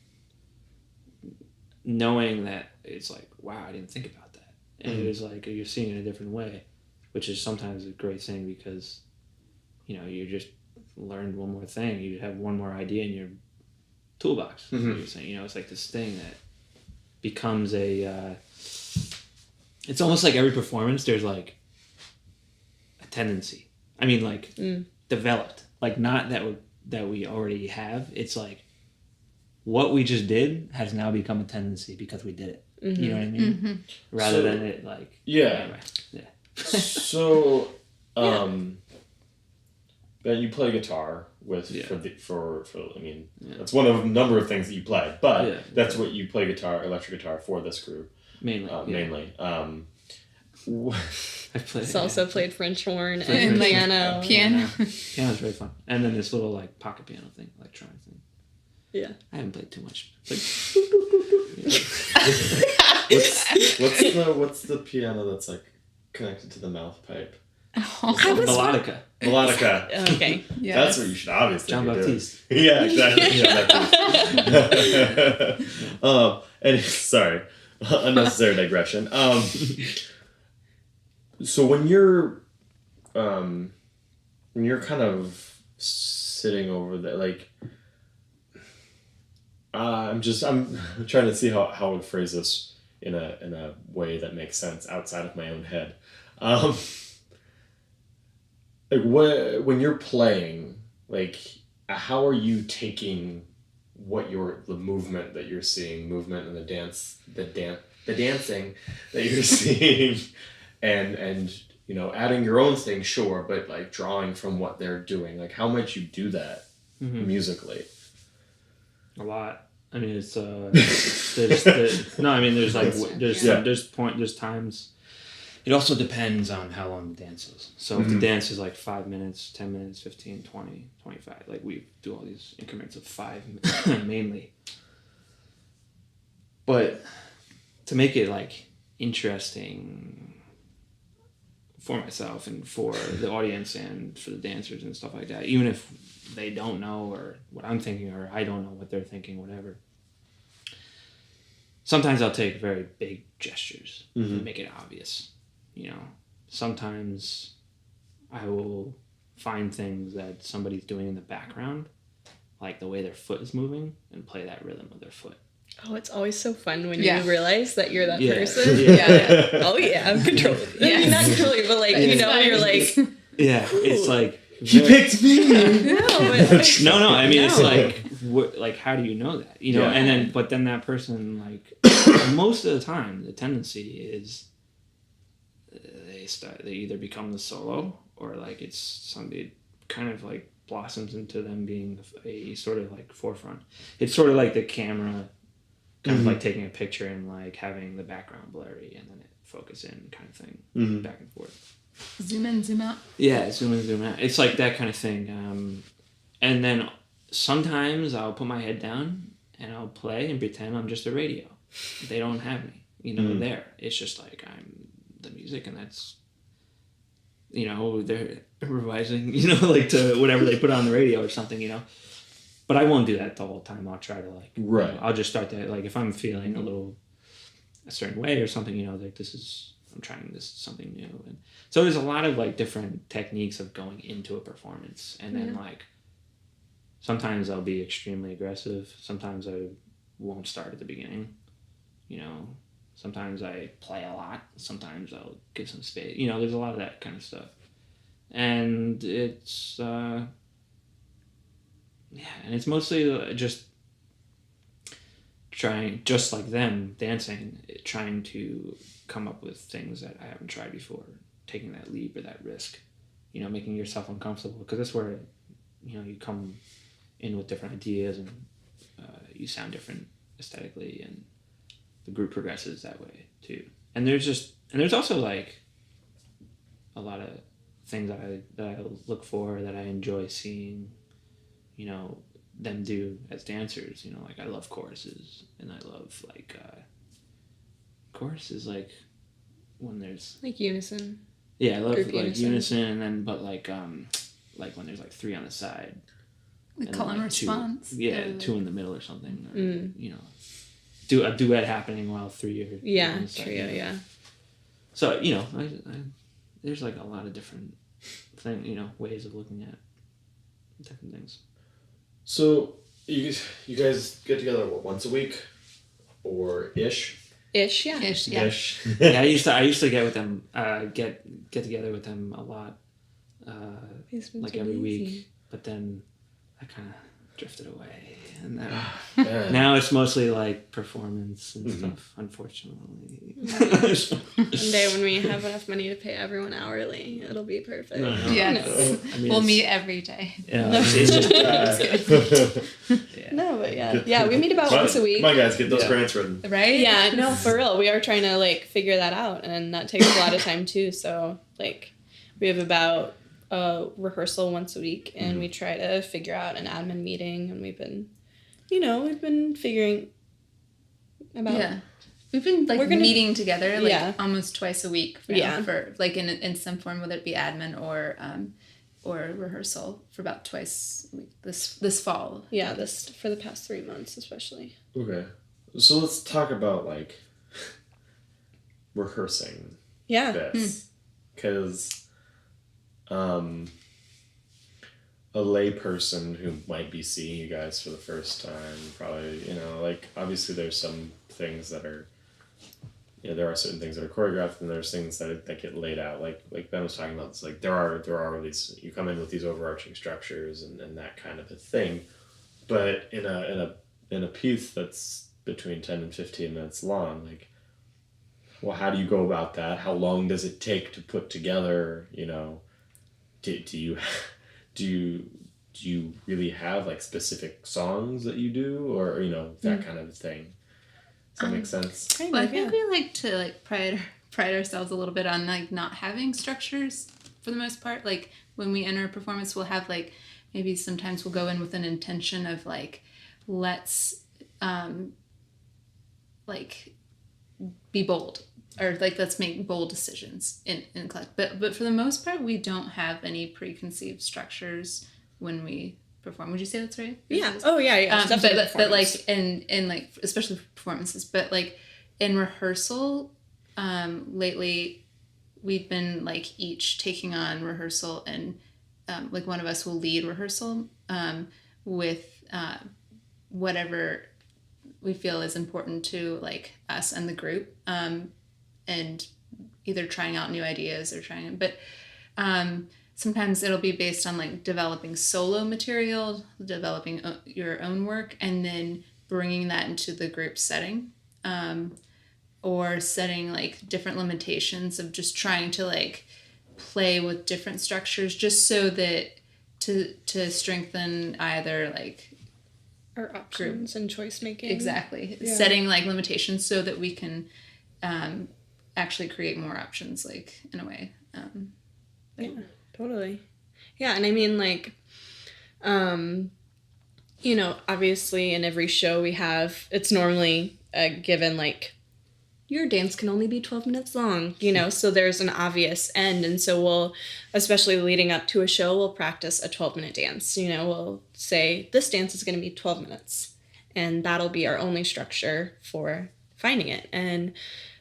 knowing that it's like, wow, I didn't think about that, and it was like you're seeing it a different way, which is sometimes a great thing because, you know, you just learned one more thing. You have one more idea in your toolbox. You're saying, you know, it's like this thing that becomes a. It's almost like every performance. There's like a tendency. I mean, like developed. Like not that we already have. It's like what we just did has now become a tendency because we did it. You know what I mean? Rather than it like anyway. So, Ben, you play guitar with for I mean that's one of a number of things that you play, but that's what you play electric guitar for this group mainly. I've also played French horn and piano. Piano's very fun, and then this little like pocket piano thing, electronic thing. Yeah, I haven't played too much. What's the piano that's like connected to the mouth pipe? Melodica. Okay. Yes. That's what you should obviously John be Baptiste. doing. Yeah, exactly. And sorry, unnecessary digression. So when you're kind of sitting over there, like I'm trying to see how I would phrase this in a way that makes sense outside of my own head. Like when you're playing, like how are you taking the movement that you're seeing, and the dancing that you're seeing, and you know, adding your own thing, sure, but like drawing from what they're doing, like how much you do that musically? A lot. I mean, it's there's times. It also depends on how long the dance is. So if the dance is like 5 minutes, 10 minutes, 15, 20, 25, like we do all these increments of 5 mainly. But to make it like interesting for myself and for the audience and for the dancers and stuff like that, even if they don't know or what I'm thinking or I don't know what they're thinking, whatever. Sometimes I'll take very big gestures and make it obvious. You know, sometimes I will find things that somebody's doing in the background, like the way their foot is moving, and play that rhythm of their foot. Oh, it's always so fun when you realize that you're that person. Yeah. Oh yeah, I'm controlling. I mean, not controlling, but like you know, you're like. Yeah, it's like he picked me. No. I mean, it's like, like how do you know that? You know, and then that person, like most of the time, the tendency is they either become the solo or like it's somebody kind of like blossoms into them being a sort of like forefront. It's sort of like the camera kind of like taking a picture and like having the background blurry and then it focus in kind of thing, back and forth. Zoom in, zoom out. Yeah, zoom in, zoom out. It's like that kind of thing. And then sometimes I'll put my head down and I'll play and pretend I'm just a radio. They don't have me, you know, there. It's just like I'm the music and that's, you know, they're revising, you know, like to whatever they put on the radio or something, you know. But I won't do that the whole time. I'll try to like, you know, I'll just start to, like, if I'm feeling a certain way or something, you know, like I'm trying this something new. And so there's a lot of like different techniques of going into a performance. And then like, sometimes I'll be extremely aggressive. Sometimes I won't start at the beginning, you know. Sometimes I play a lot. Sometimes I'll give some space. You know, there's a lot of that kind of stuff. And it's, and it's mostly just trying, just like them dancing, trying to come up with things that I haven't tried before, taking that leap or that risk, you know, making yourself uncomfortable, because that's where, you know, you come in with different ideas and you sound different aesthetically and the group progresses that way too. And there's also like a lot of things that I look for, that I enjoy seeing, you know, them do as dancers. You know, like I love choruses and I love like chorus is like when there's Like unison. I love Group like unison. unison, and then but like when there's like 3 on the side. We And call then, and like, response. 2 in the middle or something. Or, you know, do a duet happening while 3 are Yeah, on the side, trio, you know. yeah. So, you know, I there's like a lot of different ways of looking at different things. So you guys get together once a week, or ish? Ish, yeah. Ish, yeah. Ish. Yeah, I used to get with them, get together with them a lot, He's been like so every busy. week. But then I kind of drifted away, and Yeah. now it's mostly like performance and stuff. Unfortunately. One day when we have enough money to pay everyone hourly, it'll be perfect. Yes. I mean, We'll it's- meet every day. Yeah, it's just No, but yeah, we meet about once a week. Come on, guys, get those Yeah. grants written. Right? Yeah, no, for real. We are trying to like figure that out, and that takes a lot of time too. So like, we have about a rehearsal once a week, and we try to figure out an admin meeting, and we've been figuring about. Yeah. We've been like We're gonna- meeting together like Yeah. almost twice a week now Yeah. for like in some form, whether it be admin or rehearsal for about twice a week this fall. Yeah, this for the past 3 months, especially. Okay, so let's talk about like rehearsing Yeah. this, because a lay person who might be seeing you guys for the first time, probably, like, obviously there's some things that are, there are certain things that are choreographed, and there's things that get laid out, like Ben was talking about. It's like there are these, you come in with these overarching structures and that kind of a thing, but in a piece that's between 10 and 15 minutes long, like, well, how do you go about that? How long does it take to put together? Do you really have like specific songs that you do, or that kind of thing? Does that make sense? Kind Well, I of, think we like to like pride ourselves a little bit on like not having structures for the most part. Like when we enter a performance, we'll have like maybe sometimes we'll go in with an intention of like let's like be bold, or like let's make bold decisions in class. But for the most part, we don't have any preconceived structures when we perform. Would you say that's right? Yeah. Oh yeah, yeah. It's definitely But like performance. in like especially for performances, but like in rehearsal, lately we've been like each taking on rehearsal, and like one of us will lead rehearsal with whatever we feel is important to like us and the group, and either trying out new ideas or but sometimes it'll be based on like developing solo material, developing your own work, and then bringing that into the group setting, or setting like different limitations of just trying to like play with different structures, just so that to strengthen either like Our options and choice making. exactly Yeah. setting like limitations so that we can actually create more options, like in a way. Yeah, totally. Yeah, and I mean, like, obviously in every show we have, it's normally given, like, your dance can only be 12 minutes long, so there's an obvious end. And so we'll, especially leading up to a show, we'll practice a 12-minute dance. We'll say, this dance is going to be 12 minutes. And that'll be our only structure for finding it.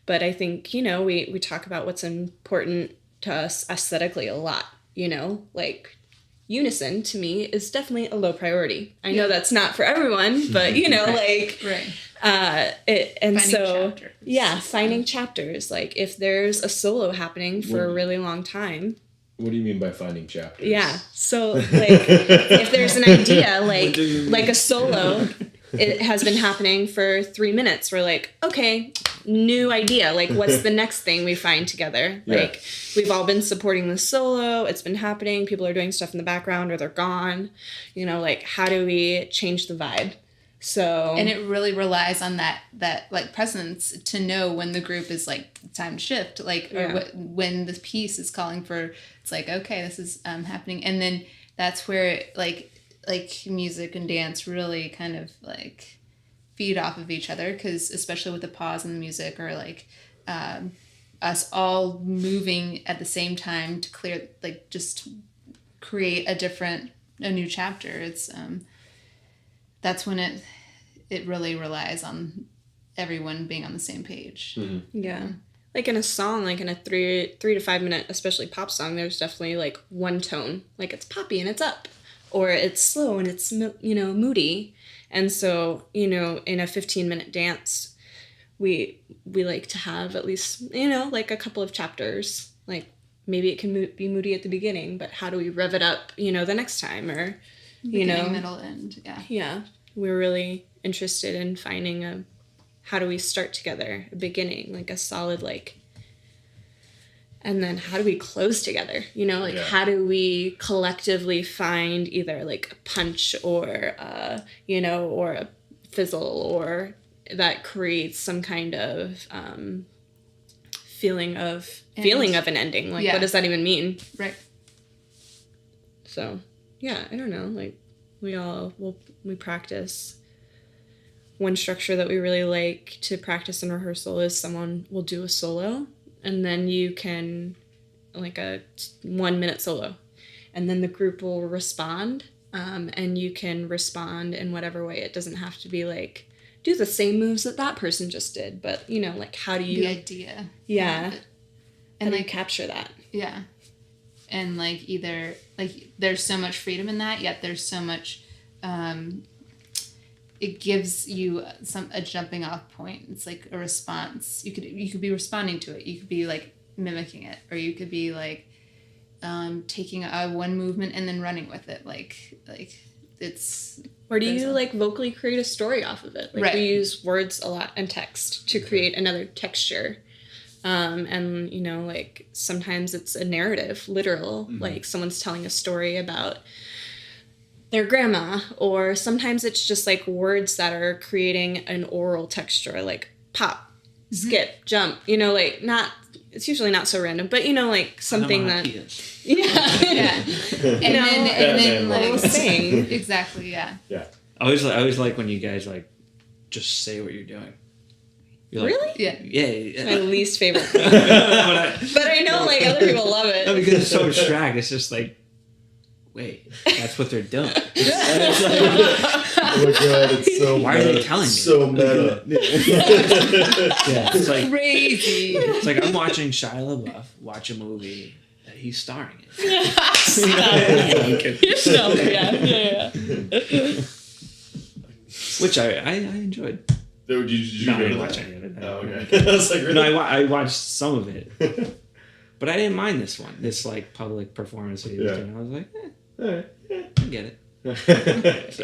But I think, we talk about what's important to us aesthetically a lot, like unison to me is definitely a low priority. I know that's not for everyone, but like, Right. And Finding so, chapters. yeah, finding chapters. Like if there's a solo happening for a really long time. What do you mean by finding chapters? Yeah. So like if there's an idea, like a solo, it has been happening for 3 minutes. We're like, okay, new idea. Like, what's the next thing we find together? Yeah. Like, we've all been supporting the solo. It's been happening. People are doing stuff in the background or they're gone. Like, how do we change the vibe? So... And it really relies on that like presence to know when the group is like time to shift, like, or when the piece is calling for, it's like, okay, this is happening. And then that's where like music and dance really kind of like feed off of each other, because especially with the pause in the music, or like us all moving at the same time to clear, like, just create a new chapter. It's that's when it really relies on everyone being on the same page. Yeah. Like in a song, like in a 3 to 5 minute, especially pop song, there's definitely like one tone, like it's poppy and it's up, or it's slow and it's, moody. And so, in a 15-minute dance, we like to have at least, like a couple of chapters. Like maybe it can be moody at the beginning, but how do we rev it up, the next time, or, Beginning, middle, end. Yeah. Yeah. We're really interested in finding how do we start together, a beginning, like a solid, like, and then how do we close together? How do we collectively find either like a punch or, or a fizzle, or that creates some kind of feeling of an ending. Like, what does that even mean? Right. So, yeah, I don't know. Like, we practice. One structure that we really like to practice in rehearsal is someone will do a solo, and then you can, like a 1 minute solo, and then the group will respond, and you can respond in whatever way. It doesn't have to be like, do the same moves that person just did, but, like, how do you... The idea. Yeah. And, how do like, you capture that? Yeah. And, like, either, like, there's so much freedom in that, yet there's so much... it gives you a jumping off point. It's like a response. You could be responding to it. You could be like mimicking it, or you could be like taking one movement and then running with it. Like it's. Or do you like vocally create a story off of it? Like, right. We use words a lot and text to create another texture. And like sometimes it's a narrative, literal. Like someone's telling a story about their grandma, or sometimes it's just like words that are creating an oral texture, like pop, skip, jump, like it's usually not so random, but like something that, yeah. and then like sing. Exactly. Yeah. Yeah. I always like when you guys like just say what you're doing. You're like, really? Yeah. Yeah. My least favorite. But I know like other people love it. No, because it's so abstract. It's just like, wait, that's what they're doing. Oh my god, it's so why meta. are they telling me? So meta. Yeah, it's like crazy. It's like I'm watching Shia LaBeouf watch a movie that he's starring in. Yeah. Which I enjoyed. Did you No, I go to didn't that? watch any of it. Oh, okay. I was like, really? No, I watched some of it. But I didn't mind this one. This like public performance that he was doing. I was like, Alright. I get it. No. Just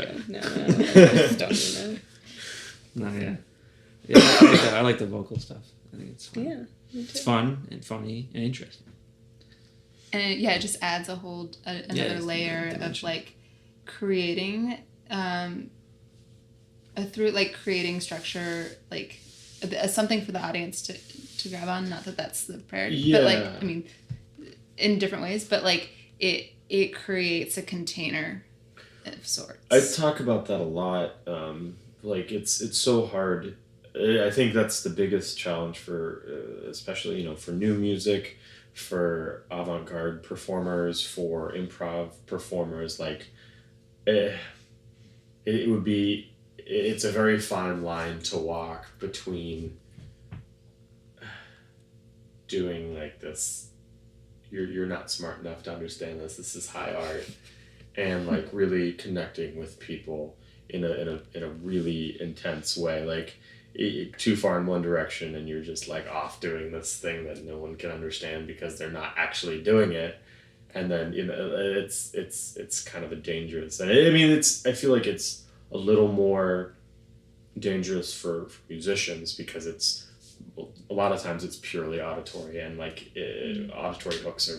don't know. No, yeah. I like the vocal stuff. I think it's fun. Yeah. It's fun and funny and interesting. And it just adds a whole another layer of like creating creating structure, like something for the audience to grab on. Not that that's the priority, but like, I mean, in different ways, but like it creates a container of sorts. I talk about that a lot. Like it's so hard. I think that's the biggest challenge for, especially, for new music, for avant-garde performers, for improv performers. Like, it's a very fine line to walk between doing like this, you're not smart enough to understand this is high art, and like really connecting with people in a really intense way, like too far in one direction and you're just like off doing this thing that no one can understand because they're not actually doing it. And then it's kind of a dangerous, and I mean I feel like it's a little more dangerous for musicians because a lot of times it's purely auditory, and like auditory hooks are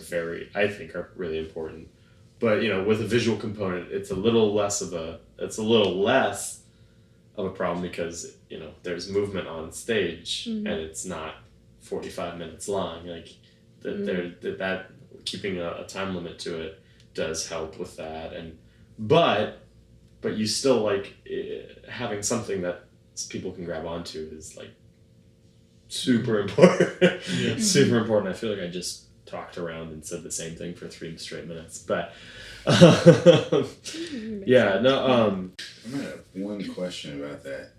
really important. But with a visual component, it's a little less of a problem because there's movement on stage, and it's not 45 minutes long. Like that keeping a time limit to it does help with that, but you still like having something that people can grab onto is like super important. Super important. I feel like I just talked around and said the same thing for 3 straight minutes, but yeah, no. I might have one question about that.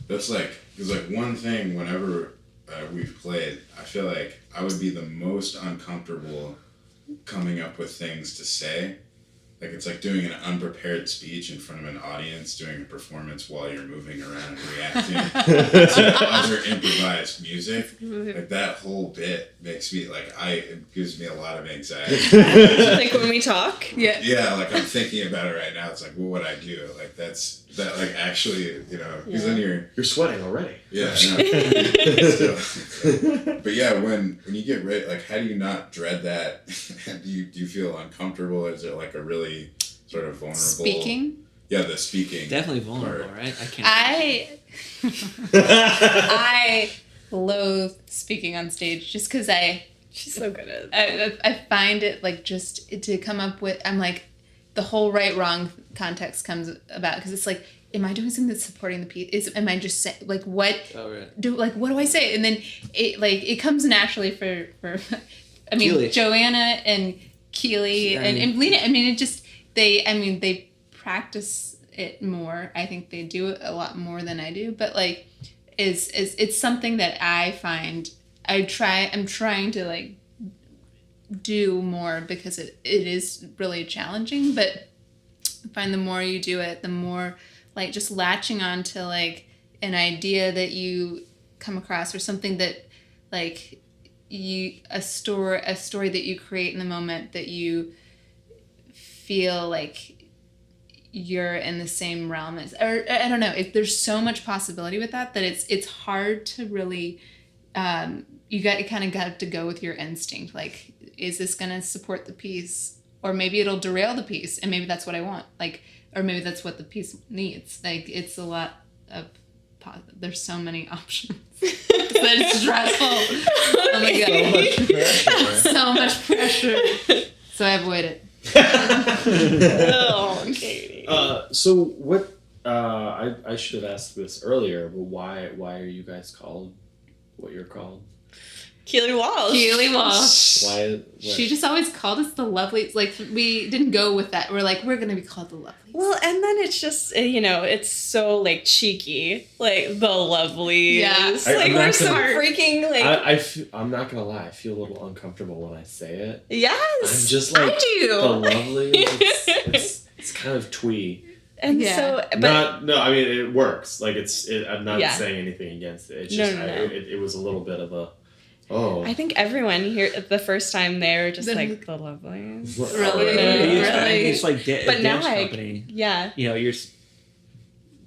That's like, because like one thing whenever we've played, I feel like I would be the most uncomfortable coming up with things to say. Like it's like doing an unprepared speech in front of an audience, doing a performance while you're moving around and reacting to other improvised music. Like that whole bit makes me like it gives me a lot of anxiety. Like when we talk? Yeah. Yeah, like I'm thinking about it right now. It's like, what would I do? Like that like actually, because then you're sweating already. Yeah, I know. But yeah, when you get ready, like how do you not dread that? do you feel uncomfortable? Is it like a really sort of vulnerable speaking? Yeah, the speaking. Definitely vulnerable, right? I loathe speaking on stage just because she's so good at it. I find it like just to come up with, I'm like, the whole right wrong context comes about because it's like, am I doing something that's supporting the piece? Am I just saying like what what do I say? And then it comes naturally for I mean Keeley. Joanna and Keeley and Lena. I mean they practice it more. I think they do it a lot more than I do. But like it's something that I find I'm trying to like do more because it is really challenging, but I find the more you do it, the more like just latching on to like an idea that you come across or something that like a story that you create in the moment that you feel like you're in the same realm as, or I don't know, there's so much possibility with that it's hard to really you kind of got to go with your instinct. Like, is this going to support the piece? Or maybe it'll derail the piece, and maybe that's what I want. Like, or maybe that's what the piece needs. Like, it's a lot of... There's so many options. It's stressful. Oh my God. So much pressure. So I avoid it. Oh, Katie. So what... I should have asked this earlier, but why are you guys called what you're called? Keeley Walsh. Why? She just always called us the Lovelies. Like, we didn't go with that. We're like, we're going to be called the Lovelies. Well, and then it's just, it's so, like, cheeky. Like, the Lovelies. Yeah. Like, we're so freaking, like... I'm not going to lie. I feel a little uncomfortable when I say it. Yes. I'm just like, I do. The Lovelies. It's kind of twee. And so... But, I mean, it works. Like, I'm not saying anything against it. It's just, it was a little bit of a... Oh. I think everyone here the first time they were just like the Lovelies. Really? It's like but now company. You're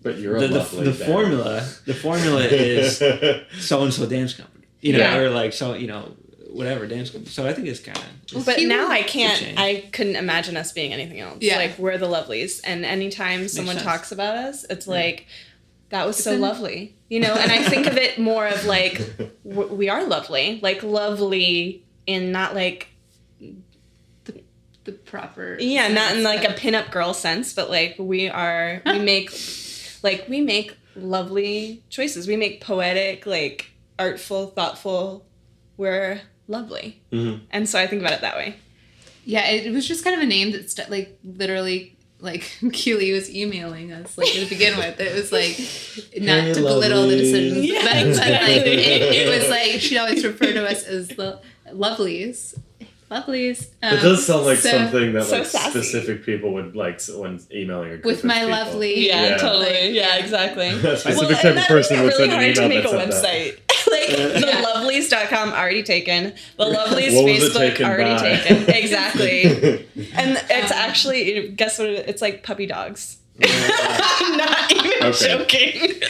but you're a lovely the formula is so and so dance company. Or like whatever dance company. So I think it's kind of. But now I couldn't imagine us being anything else. Yeah. Like we're the Lovelies, and anytime someone talks about us, it's like that was so lovely. And I think of it more of like, we are lovely. Like, lovely in not like... The proper... Yeah, not in like a pinup girl sense, but like, we make lovely choices. We make poetic, like, artful, thoughtful... We're lovely. Mm-hmm. And so I think about it that way. Yeah, it was just kind of a name that, like, literally... Like, Keeley was emailing us, like, to begin with. It was, like, not to belittle the decisions. Yeah, but like, it was, like, she always referred to us as the Lovelies. Lovelies. It does sound like something that, like, specific people would, like, when emailing a group with my people. Lovely. Yeah, totally. Yeah, exactly. A specific type of person would send an email to make that a website. Like, the lovelies.com already taken. The Lovelies Facebook already taken. Exactly. And it's actually, guess what? It's like puppy dogs. I'm not even joking.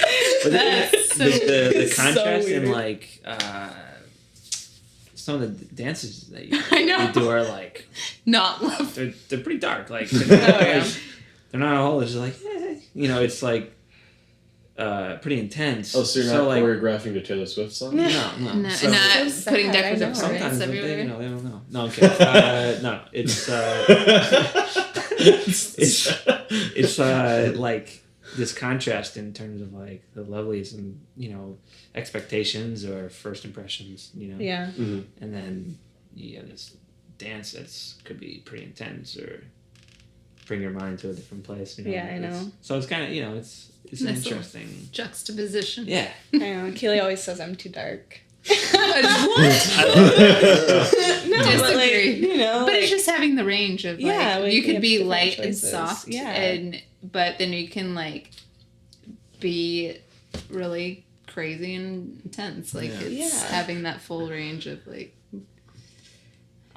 But the contrast in like some of the dances that you do are like not lovely. They're pretty dark. Like they're not all just like it's like pretty intense. Oh, so you're not choreographing to Taylor Swift songs? No. So, not putting decorative sometimes everywhere. they don't know. No, I'm kidding. No, it's like this contrast in terms of like the Lovelies and expectations or first impressions, Yeah. Mm-hmm. and then this dance that's could be pretty intense or bring your mind to a different place. Yeah, I know. So it's kind of it's an Nice little interesting juxtaposition. Yeah. I know. Keeley always says I'm too dark. What? No, but like, Disagree. but But it's just having the range of like, you could be different light choices. and soft, Yeah. but then you can like be really crazy and intense. Like it's having that full range of like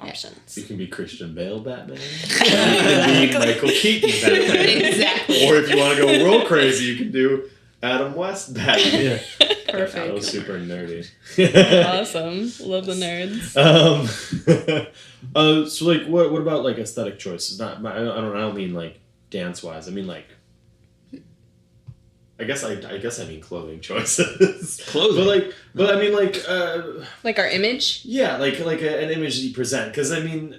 options. You can be Christian Bale Batman. You can be Michael Keaton Batman. Exactly. Or if you want to go real crazy, you can do Adam West Batman. Perfect. That was super nerdy. Awesome. Love the nerds. So like, what about like aesthetic choices? I don't mean like dance wise. I mean like, I guess I mean clothing choices. Clothing. But I mean like, Like our image. yeah, like an image that you present. Because I mean,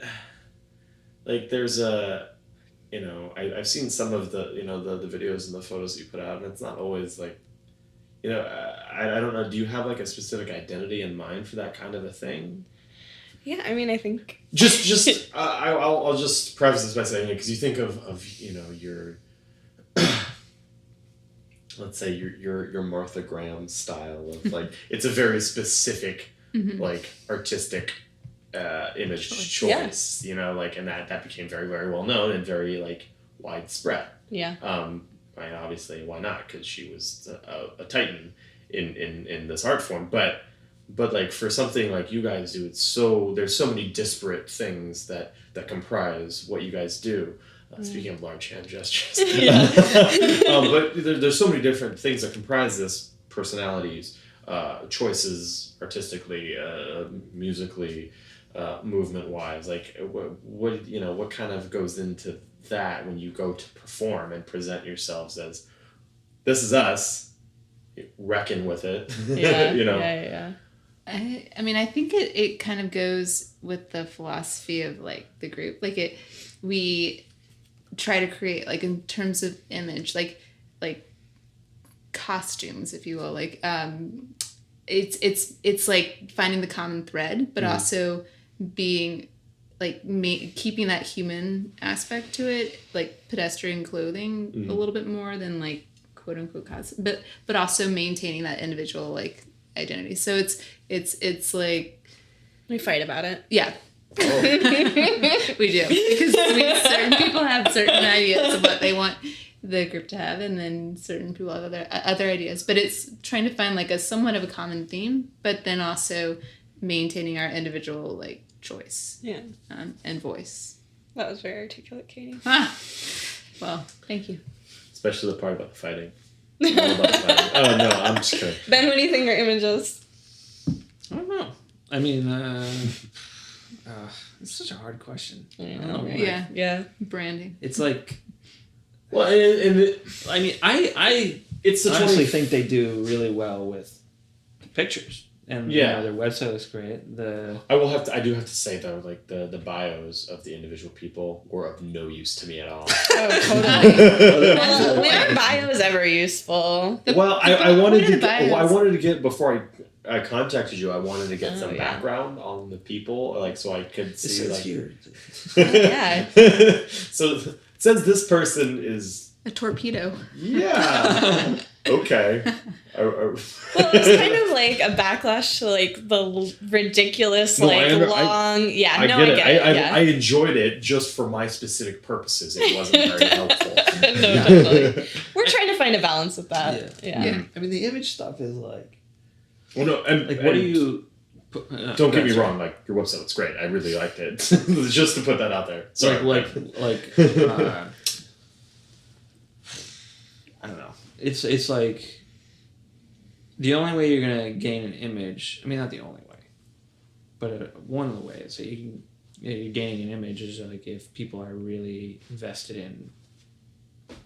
like there's I've seen some of the the videos and the photos that you put out, and it's not always like, I don't know. Do you have like a specific identity in mind for that kind of a thing? Yeah, I mean, I think Just I'll just preface this by saying, because you think of your let's say your Martha Graham style of like, it's a very specific like artistic image choice, like, and that became very, very well known and very like widespread. Yeah. Obviously, why not? Because she was a titan in this art form, but like for something like you guys do, there's so many disparate things that comprise what you guys do. Speaking of large hand gestures, but there's so many different things that comprise this: personalities, choices, artistically, musically, movement-wise. Like what kind of goes into that when you go to perform and present yourselves as, this is us, reckon with it. Yeah. Yeah. I mean, I think it kind of goes with the philosophy of like the group. Like we try to create like in terms of image, like costumes, if you will. Like it's like finding the common thread, but also being like keeping that human aspect to it, like pedestrian clothing a little bit more than like quote unquote costume, but also maintaining that individual like identity. So it's like We fight about it. yeah. We do, because certain people have certain ideas of what they want the group to have, and then certain people have other ideas. But it's trying to find like a somewhat of a common theme, but then also maintaining our individual like choice, and voice. That was very articulate, Katie. Well, thank you. Especially the part about the fighting. All about the fighting. Oh no, I'm just kidding. Ben, what do you think our image is? I don't know. I mean, it's such a hard question. I don't know. Yeah. Branding. It's like, Well, and I mean, I it's the honestly think they do really well with pictures, and Yeah. their website looks great. I do have to say though, like the bios of the individual people were of no use to me at all. Oh, totally. Well, when are bios ever useful? Well, I wanted to bios? get before I contacted you. I wanted to get some yeah. background on the people, like so I could It see says like. here. Yeah. So it says this person is. A torpedo. Yeah. Okay. Well, it's kind of like a backlash to like the ridiculous, No, long. I get it. I enjoyed it just for my specific purposes. It wasn't very helpful. No, totally. We're trying to find a balance with that. Yeah. I mean, the image stuff is like. Well, no, and Like, what do you? Don't get me wrong. Like your website was great. I really liked it. Just to put that out there. Sorry. I don't know. It's like the only way you're gonna gain an image. I mean, not the only way, but one of the ways that you're gaining an image is like if people are really invested in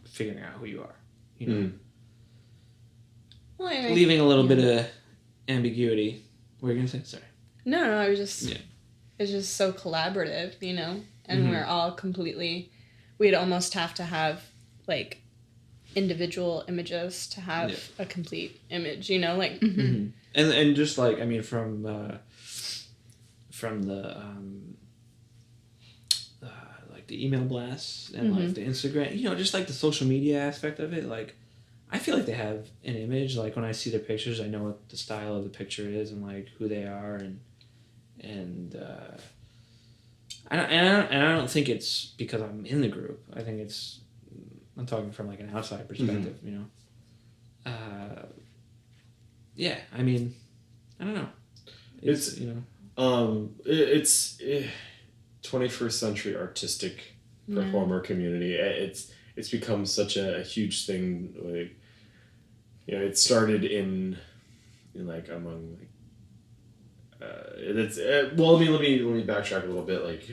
figuring out who you are. You know, Well, I leaving a little bit of ambiguity. What were you gonna say? Sorry. No, I was just. It's just so collaborative, and we're all completely. We'd almost have to have like individual images to have a complete image, you know, like and just like, I mean, from the like the email blasts and like the Instagram, you know, just like the social media aspect of it, like I feel like they have an image. Like when I see their pictures, I know what the style of the picture is and like who they are, and I don't think it's because I'm in the group. I think I'm talking from like an outside perspective, you know. Yeah, I mean, I don't know. It's you know, it's 21st century artistic performer community. It's become such a huge thing. Like, you know, it started in like among like well, let me backtrack a little bit, like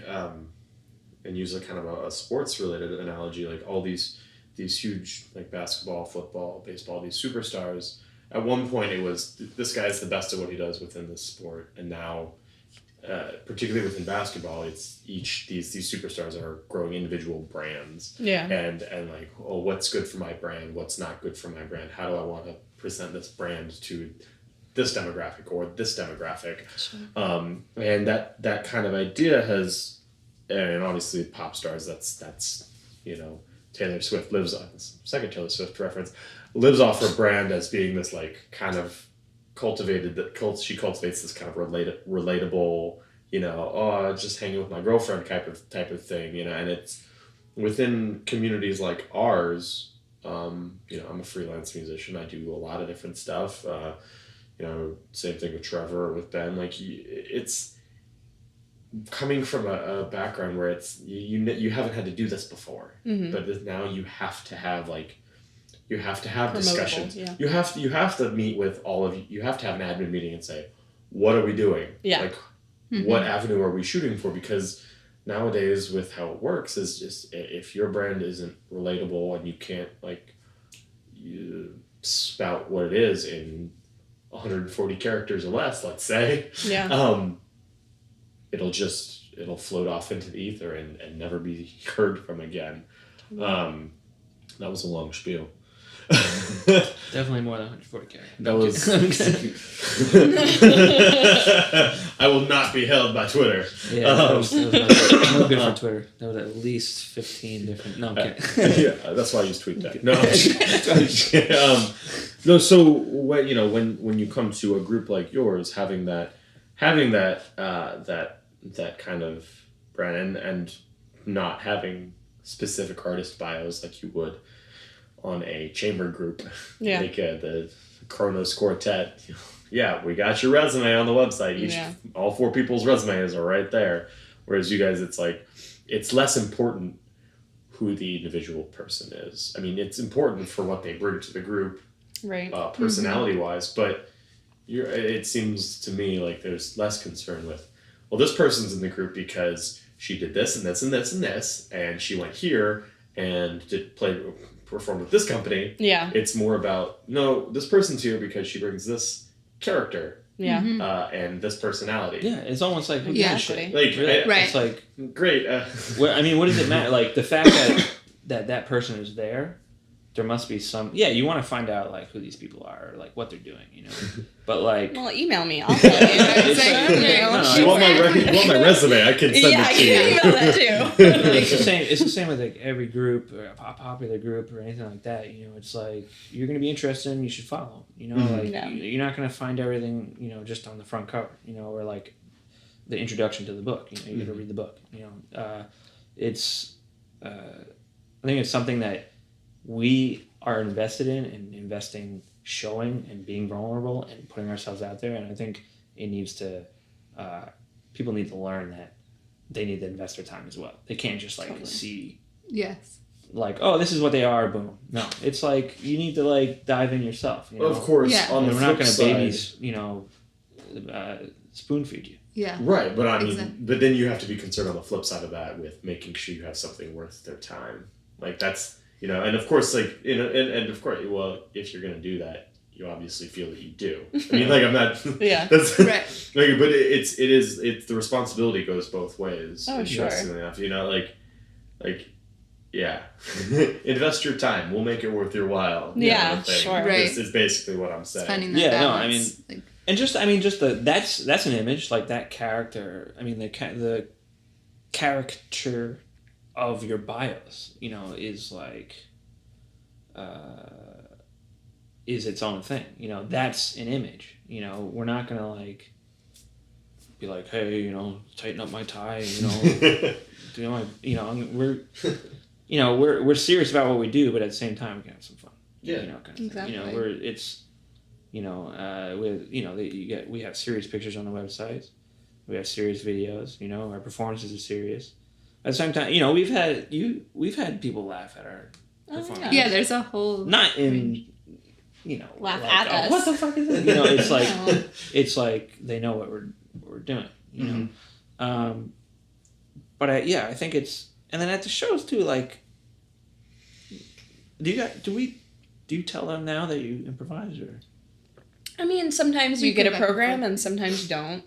and use a kind of a sports related analogy. Like all these huge like basketball, football, baseball, these superstars. At one point, it was this guy's the best at what he does within this sport, and now, particularly within basketball, it's these superstars are growing individual brands. Yeah. And like, oh, what's good for my brand? What's not good for my brand? How do I want to present this brand to this demographic or this demographic? Sure. And that kind of idea has, and obviously pop stars. That's you know, Taylor Swift lives on this second Taylor Swift reference. Lives off her brand as being this like kind of she cultivates this kind of relatable, you know, just hanging with my girlfriend type of thing, you know. And it's within communities like ours, you know, I'm a freelance musician. I do a lot of different stuff, you know, same thing with Trevor or with Ben. Like it's coming from a background where it's you haven't had to do this before, but now you have to have like. You have to have discussions. Yeah. You have to meet with all of you. You have to have an admin meeting and say, what are we doing? Yeah. Like, what avenue are we shooting for? Because nowadays, with how it works, is just if your brand isn't relatable and you can't like you spout what it is in 140 characters or less, let's say, it'll float off into the ether and never be heard from again. That was a long spiel. definitely more than 140 characters. That was. I will not be held by Twitter. Yeah, that was no good for Twitter. That was at least 15 different. No, I'm kidding. Yeah, that's why I use TweetDeck. No, no. So when you come to a group like yours, having that kind of brand and not having specific artist bios like you would on a chamber group, like the Kronos Quartet. Yeah, we got your resume on the website. All four people's resumes are right there. Whereas you guys, it's like, it's less important who the individual person is. I mean, it's important for what they bring to the group, right? Personality-wise, but it seems to me like there's less concern with, well, this person's in the group because she did this and this and this and this, and she went here and performed with this company. Yeah. It's more about, no, this person's here because she brings this character. Yeah. And this personality. Yeah, it's almost like, who gives a shit? Like, really? Right. It's like, great. Well, I mean, what does it matter? Like, the fact that person is there, there must be some. Yeah, you want to find out like who these people are, or, like what they're doing, you know. But like, well, email me. I'll tell you. You want my resume? I can send it to you. Yeah, I can email that too. It's the same. It's the same with like every group, or a popular group, or anything like that. You know, it's like you're gonna be interested, and you should follow. You know, like you're not gonna find everything, you know, just on the front cover. You know, or like the introduction to the book. You know, you got to read the book. You know, it's. I think it's something that we are invested in, and investing, showing and being vulnerable and putting ourselves out there. And I think it needs to, people need to learn that they need to invest their time as well. They can't just like see, like, oh, this is what they are, boom. No, it's like, you need to like dive in yourself. You know? Of course. Yeah. On the we're not going to flip babies, you know, spoon feed you. Yeah. Right. But I mean, but then you have to be concerned on the flip side of that with making sure you have something worth their time. Like that's, you know, and of course, like, you know, and of course, well, if you're going to do that, you obviously feel that you do. I mean, like, I'm not, that's, right. Like, but it's the responsibility goes both ways. Oh, sure. Enough, you know, like, yeah, invest your time. We'll make it worth your while. Yeah, sure. Right. It's basically what I'm saying. It's finding that Yeah, no, balance. I mean, and just that's an image, like that character. I mean, the caricature of your bios, you know, is like is its own thing. You know, that's an image. You know, we're not gonna like be like, hey, you know, tighten up my tie. You know, we're serious about what we do, but at the same time, we can have some fun. Yeah, you know, kind of exactly. thing. You know, we have serious pictures on the website. We have serious videos. You know, our performances are serious. At the same time, you know, we've had people laugh at our performances. Yeah, there's a whole Not in, you know, Laugh like, at us. what the fuck is it? You know, it's like it's like they know what we're doing. You know, but I think it's, and then at the shows too. Like, do you tell them now that you improvise, or? I mean, sometimes We you get a go back and program forth. and sometimes you don't.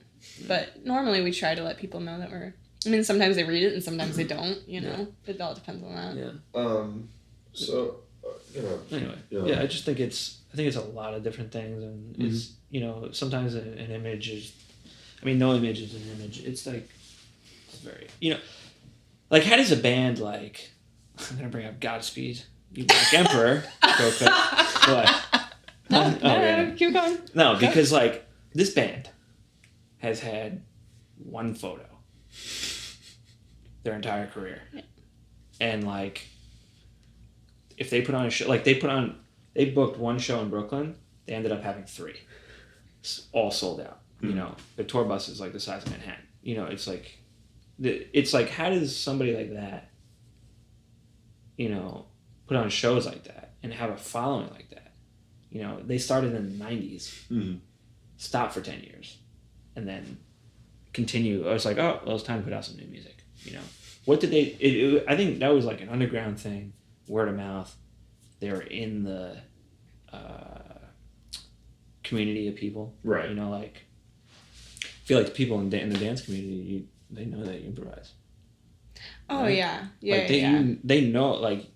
But normally we try to let people know that we're... I mean, sometimes they read it and sometimes they don't, you know? It all depends on that. Yeah. So, Anyway, Yeah. I just think it's a lot of different things, and it's, you know, sometimes an image is, I mean, no image is an image. It's like, it's very, you know, like how does a band like, I'm gonna bring up Godspeed, You Black Emperor, go quick. What? No, keep going. No, because like this band has had one photo their entire career, and like if they put on a show, like they booked one show in Brooklyn, they ended up having 3, all sold out. You know, the tour bus is like the size of Manhattan. You know, it's like how does somebody like that, you know, put on shows like that and have a following like that? You know, they started in the 90s, stopped for 10 years, and then continue. I was like, oh, well, it's time to put out some new music. You know, what did they? I think that was like an underground thing, word of mouth. They were in the community of people, right? You know, like I feel like the people in the dance community, they know that you improvise. Oh right? yeah, like they know, like,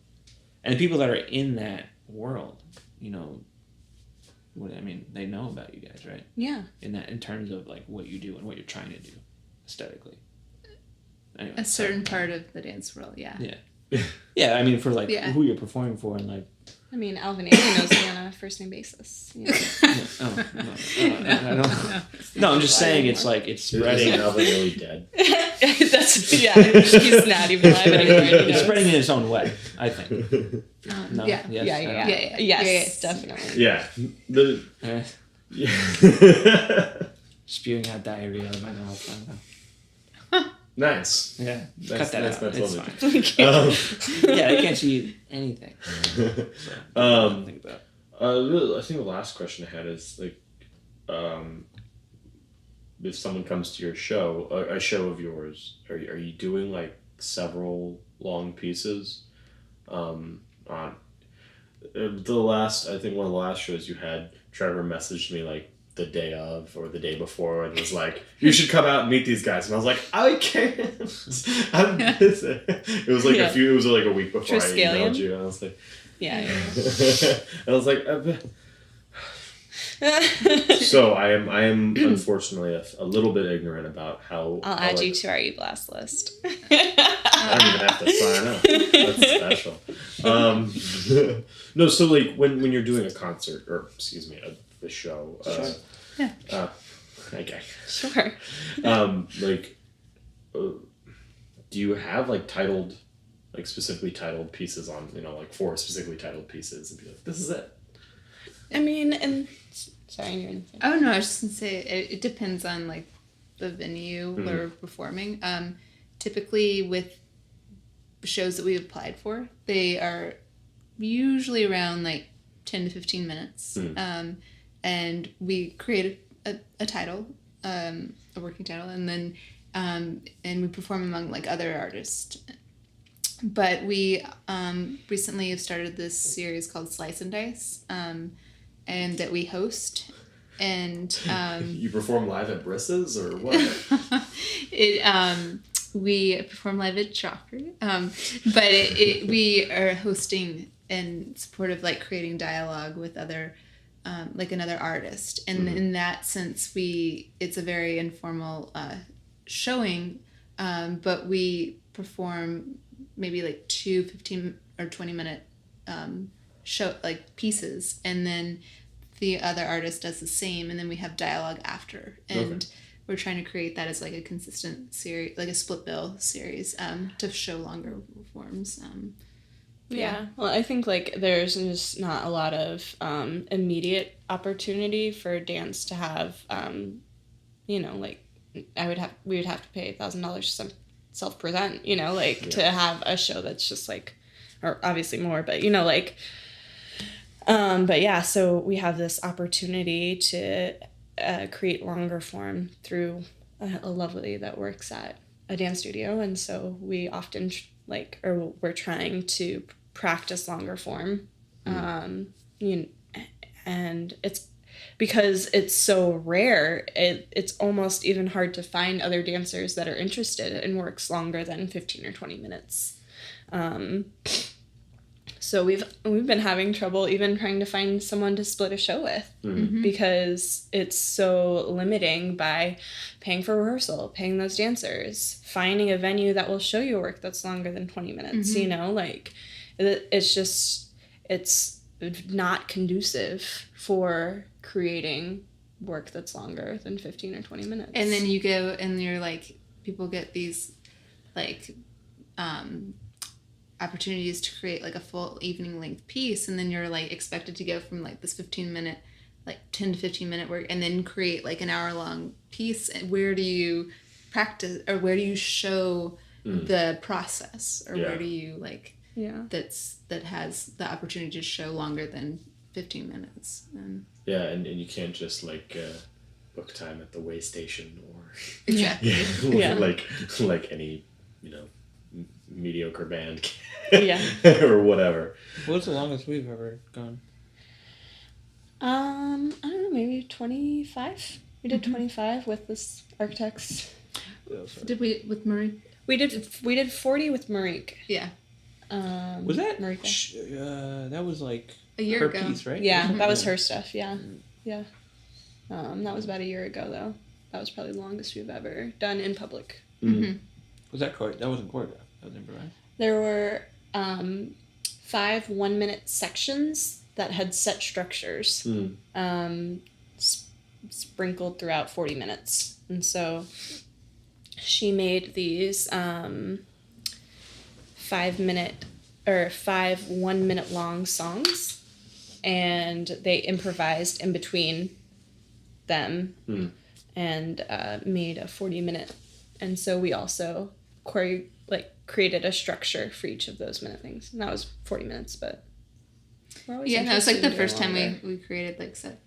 and the people that are in that world, you know. I mean, they know about you guys, right? Yeah. In terms of like what you do and what you're trying to do aesthetically. Anyway, a certain part of the dance world, yeah. Yeah. Yeah, I mean, for like who you're performing for, and like. I mean, Alvin Ailey knows me on a first name basis. You know? I don't. No, I'm just saying it's like it's spreading. Isn't Alvin really dead? That's he's not even alive anymore. It's spreading in its own way, I think. No? Yeah. Yes? Yes, definitely. Yeah. Spewing out diarrhea out of my mouth. I don't know. Nice. Yeah. Cut that out. It's fine. Yeah, I can't see anything. So, think about. I think the last question I had is like, if someone comes to your show, a show of yours, are you doing like several long pieces? On the last, I think one of the last shows you had, Trevor messaged me like the day of or the day before and was like, you should come out and meet these guys, and I was like, I can't. I'm busy. It was like it was like a week before I emailed you, and I was like, yeah. I was like, so I am unfortunately a little bit ignorant about how I'll add you to our e-blast list. I don't even have to sign up. That's special. No, so like when you're doing a concert, or excuse me, the show. Okay. Sure. Like, do you have like titled, like specifically titled pieces on, you know, like 4 specifically titled pieces, and be like, this is it? I mean, and sorry, you're in. Oh no, I was just gonna say it depends on like the venue where we're performing. Typically with shows that we've applied for, they are usually around like 10 to 15 minutes. And we create a title, a working title, and then and we perform among like other artists. But we recently have started this series called Slice and Dice, and that we host. And you perform live at Briss's or what? we perform live at Chopper, but we are hosting and supportive, like creating dialogue with other, like another artist, and in that sense, it's a very informal showing, but we perform maybe like 2 15 or 20 minute show like pieces, and then the other artist does the same, and then we have dialogue after, and we're trying to create that as like a consistent series, like a split bill series, to show longer forms. Yeah. Well, I think like there's just not a lot of immediate opportunity for dance to have, like we would have to pay $1,000 to self-present, to have a show that's just like, or obviously more, but but yeah, so we have this opportunity to create longer form through a Lovely that works at a dance studio, and so we often we're trying to practice longer form, and it's because it's so rare, it's almost even hard to find other dancers that are interested in works longer than 15 or 20 minutes. So we've been having trouble even trying to find someone to split a show with, because it's so limiting by paying for rehearsal, paying those dancers, finding a venue that will show you work that's longer than 20 minutes, it's not conducive for creating work that's longer than 15 or 20 minutes. And then you go and you're like, people get these opportunities to create like a full evening length piece, and then you're like expected to go from like this 10 to 15 minute work and then create like an hour long piece. And where do you practice, or where do you show the process, or where do you that has the opportunity to show longer than 15 minutes? And you can't just book time at the way station or exactly like any mediocre band Yeah. or whatever. What's the longest we've ever gone? I don't know, maybe 25. We did 25 with this Architects. Did we with Marike? We did 40 with Marike. Yeah. Was that Marike? that was like a year her ago. piece, right? Yeah, that was her stuff. Yeah, yeah. That was about a year ago, though. That was probably the longest we've ever done in public. Was that that wasn't choreographed? That was improvised. There were 5 1-minute sections that had set structures, sprinkled throughout 40 minutes, and so she made these 5 1-minute long songs, and they improvised in between them and made a 40-minute. And so we also created a structure for each of those minute things, and that was 40 minutes. But we're always it's like the first time longer. we created like set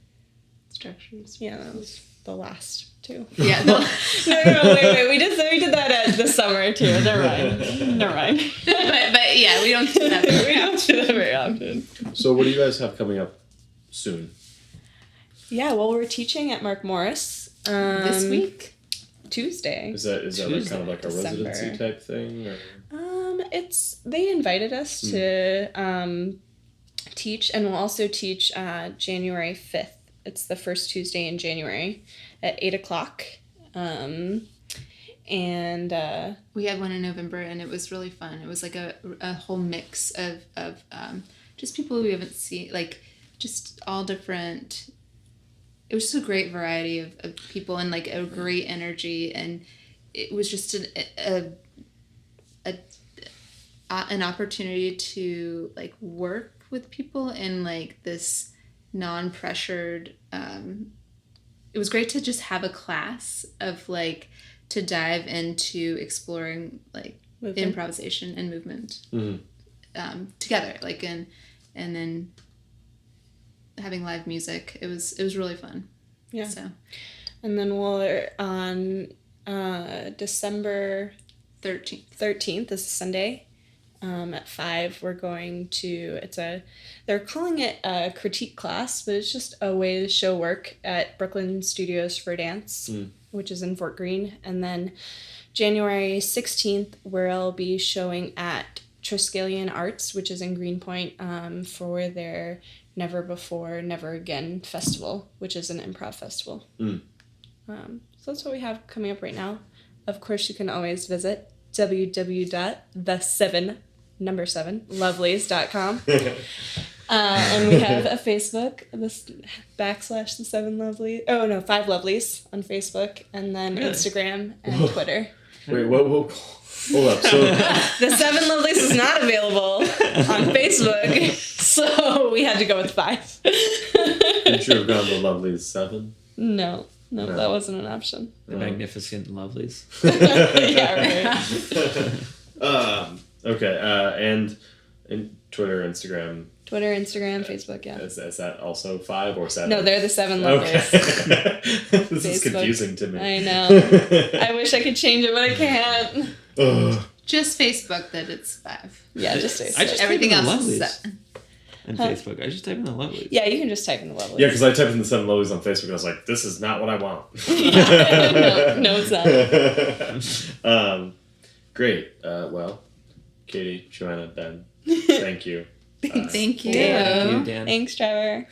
structures. Yeah, that was the last two. Yeah. No, wait. We did that this summer too. Never mind. but yeah, we don't do that. We don't do that very often. So what do you guys have coming up soon? Yeah, well, we're teaching at Mark Morris This week. Tuesday. Is that like kind of like a December. residency type thing, or? They invited us to teach, and we'll also teach January 5th. It's the first Tuesday in January at 8:00. And we had one in November, and it was really fun. It was like a whole mix of just people we haven't seen, like just all different. It was just a great variety of people, and like a great energy, and it was just an opportunity to like work with people in like this non-pressured. It was great to just have a class of like to dive into exploring like improvisation and movement together, like and then having live music. It was really fun. Yeah. So, and then we're on December 13th is Sunday. At 5, we're going to, they're calling it a critique class, but it's just a way to show work at Brooklyn Studios for Dance. which is in Fort Greene. And then January 16th, we'll be showing at Triskelion Arts, which is in Greenpoint, for their Never Before, Never Again festival, which is an improv festival. So that's what we have coming up right now. Of course, you can always visit www.the7lovelies.com. And we have a Facebook, this / the 7 Lovelies. Oh, no, 5 Lovelies on Facebook, and then Instagram and Twitter. Wait, whoa. Hold up. So The 7 Lovelies is not available on Facebook, so we had to go with 5. you should have gone the Lovelies 7. No, that wasn't an option. The magnificent Lovelies. Yeah, right. Okay, and Twitter, Instagram. Twitter, Instagram, Facebook, yeah. Is that also 5 or 7? No, they're the 7 Lovelies. Okay. This is Facebook. confusing to me. I know. I wish I could change it, but I can't. Just Facebook that it's 5. Yeah, just Facebook. I just Everything type in the else is Lovelies 7. on Facebook. I just type in the Lovelies. Yeah, you can just type in the Lovelies. Yeah, because I typed in the 7 Lovelies on Facebook and I was like, this is not what I want. no, it's not. Great. Well, Katie, Joanna, Ben, thank you. Thank you. Thank you, Dan. Thanks, Trevor.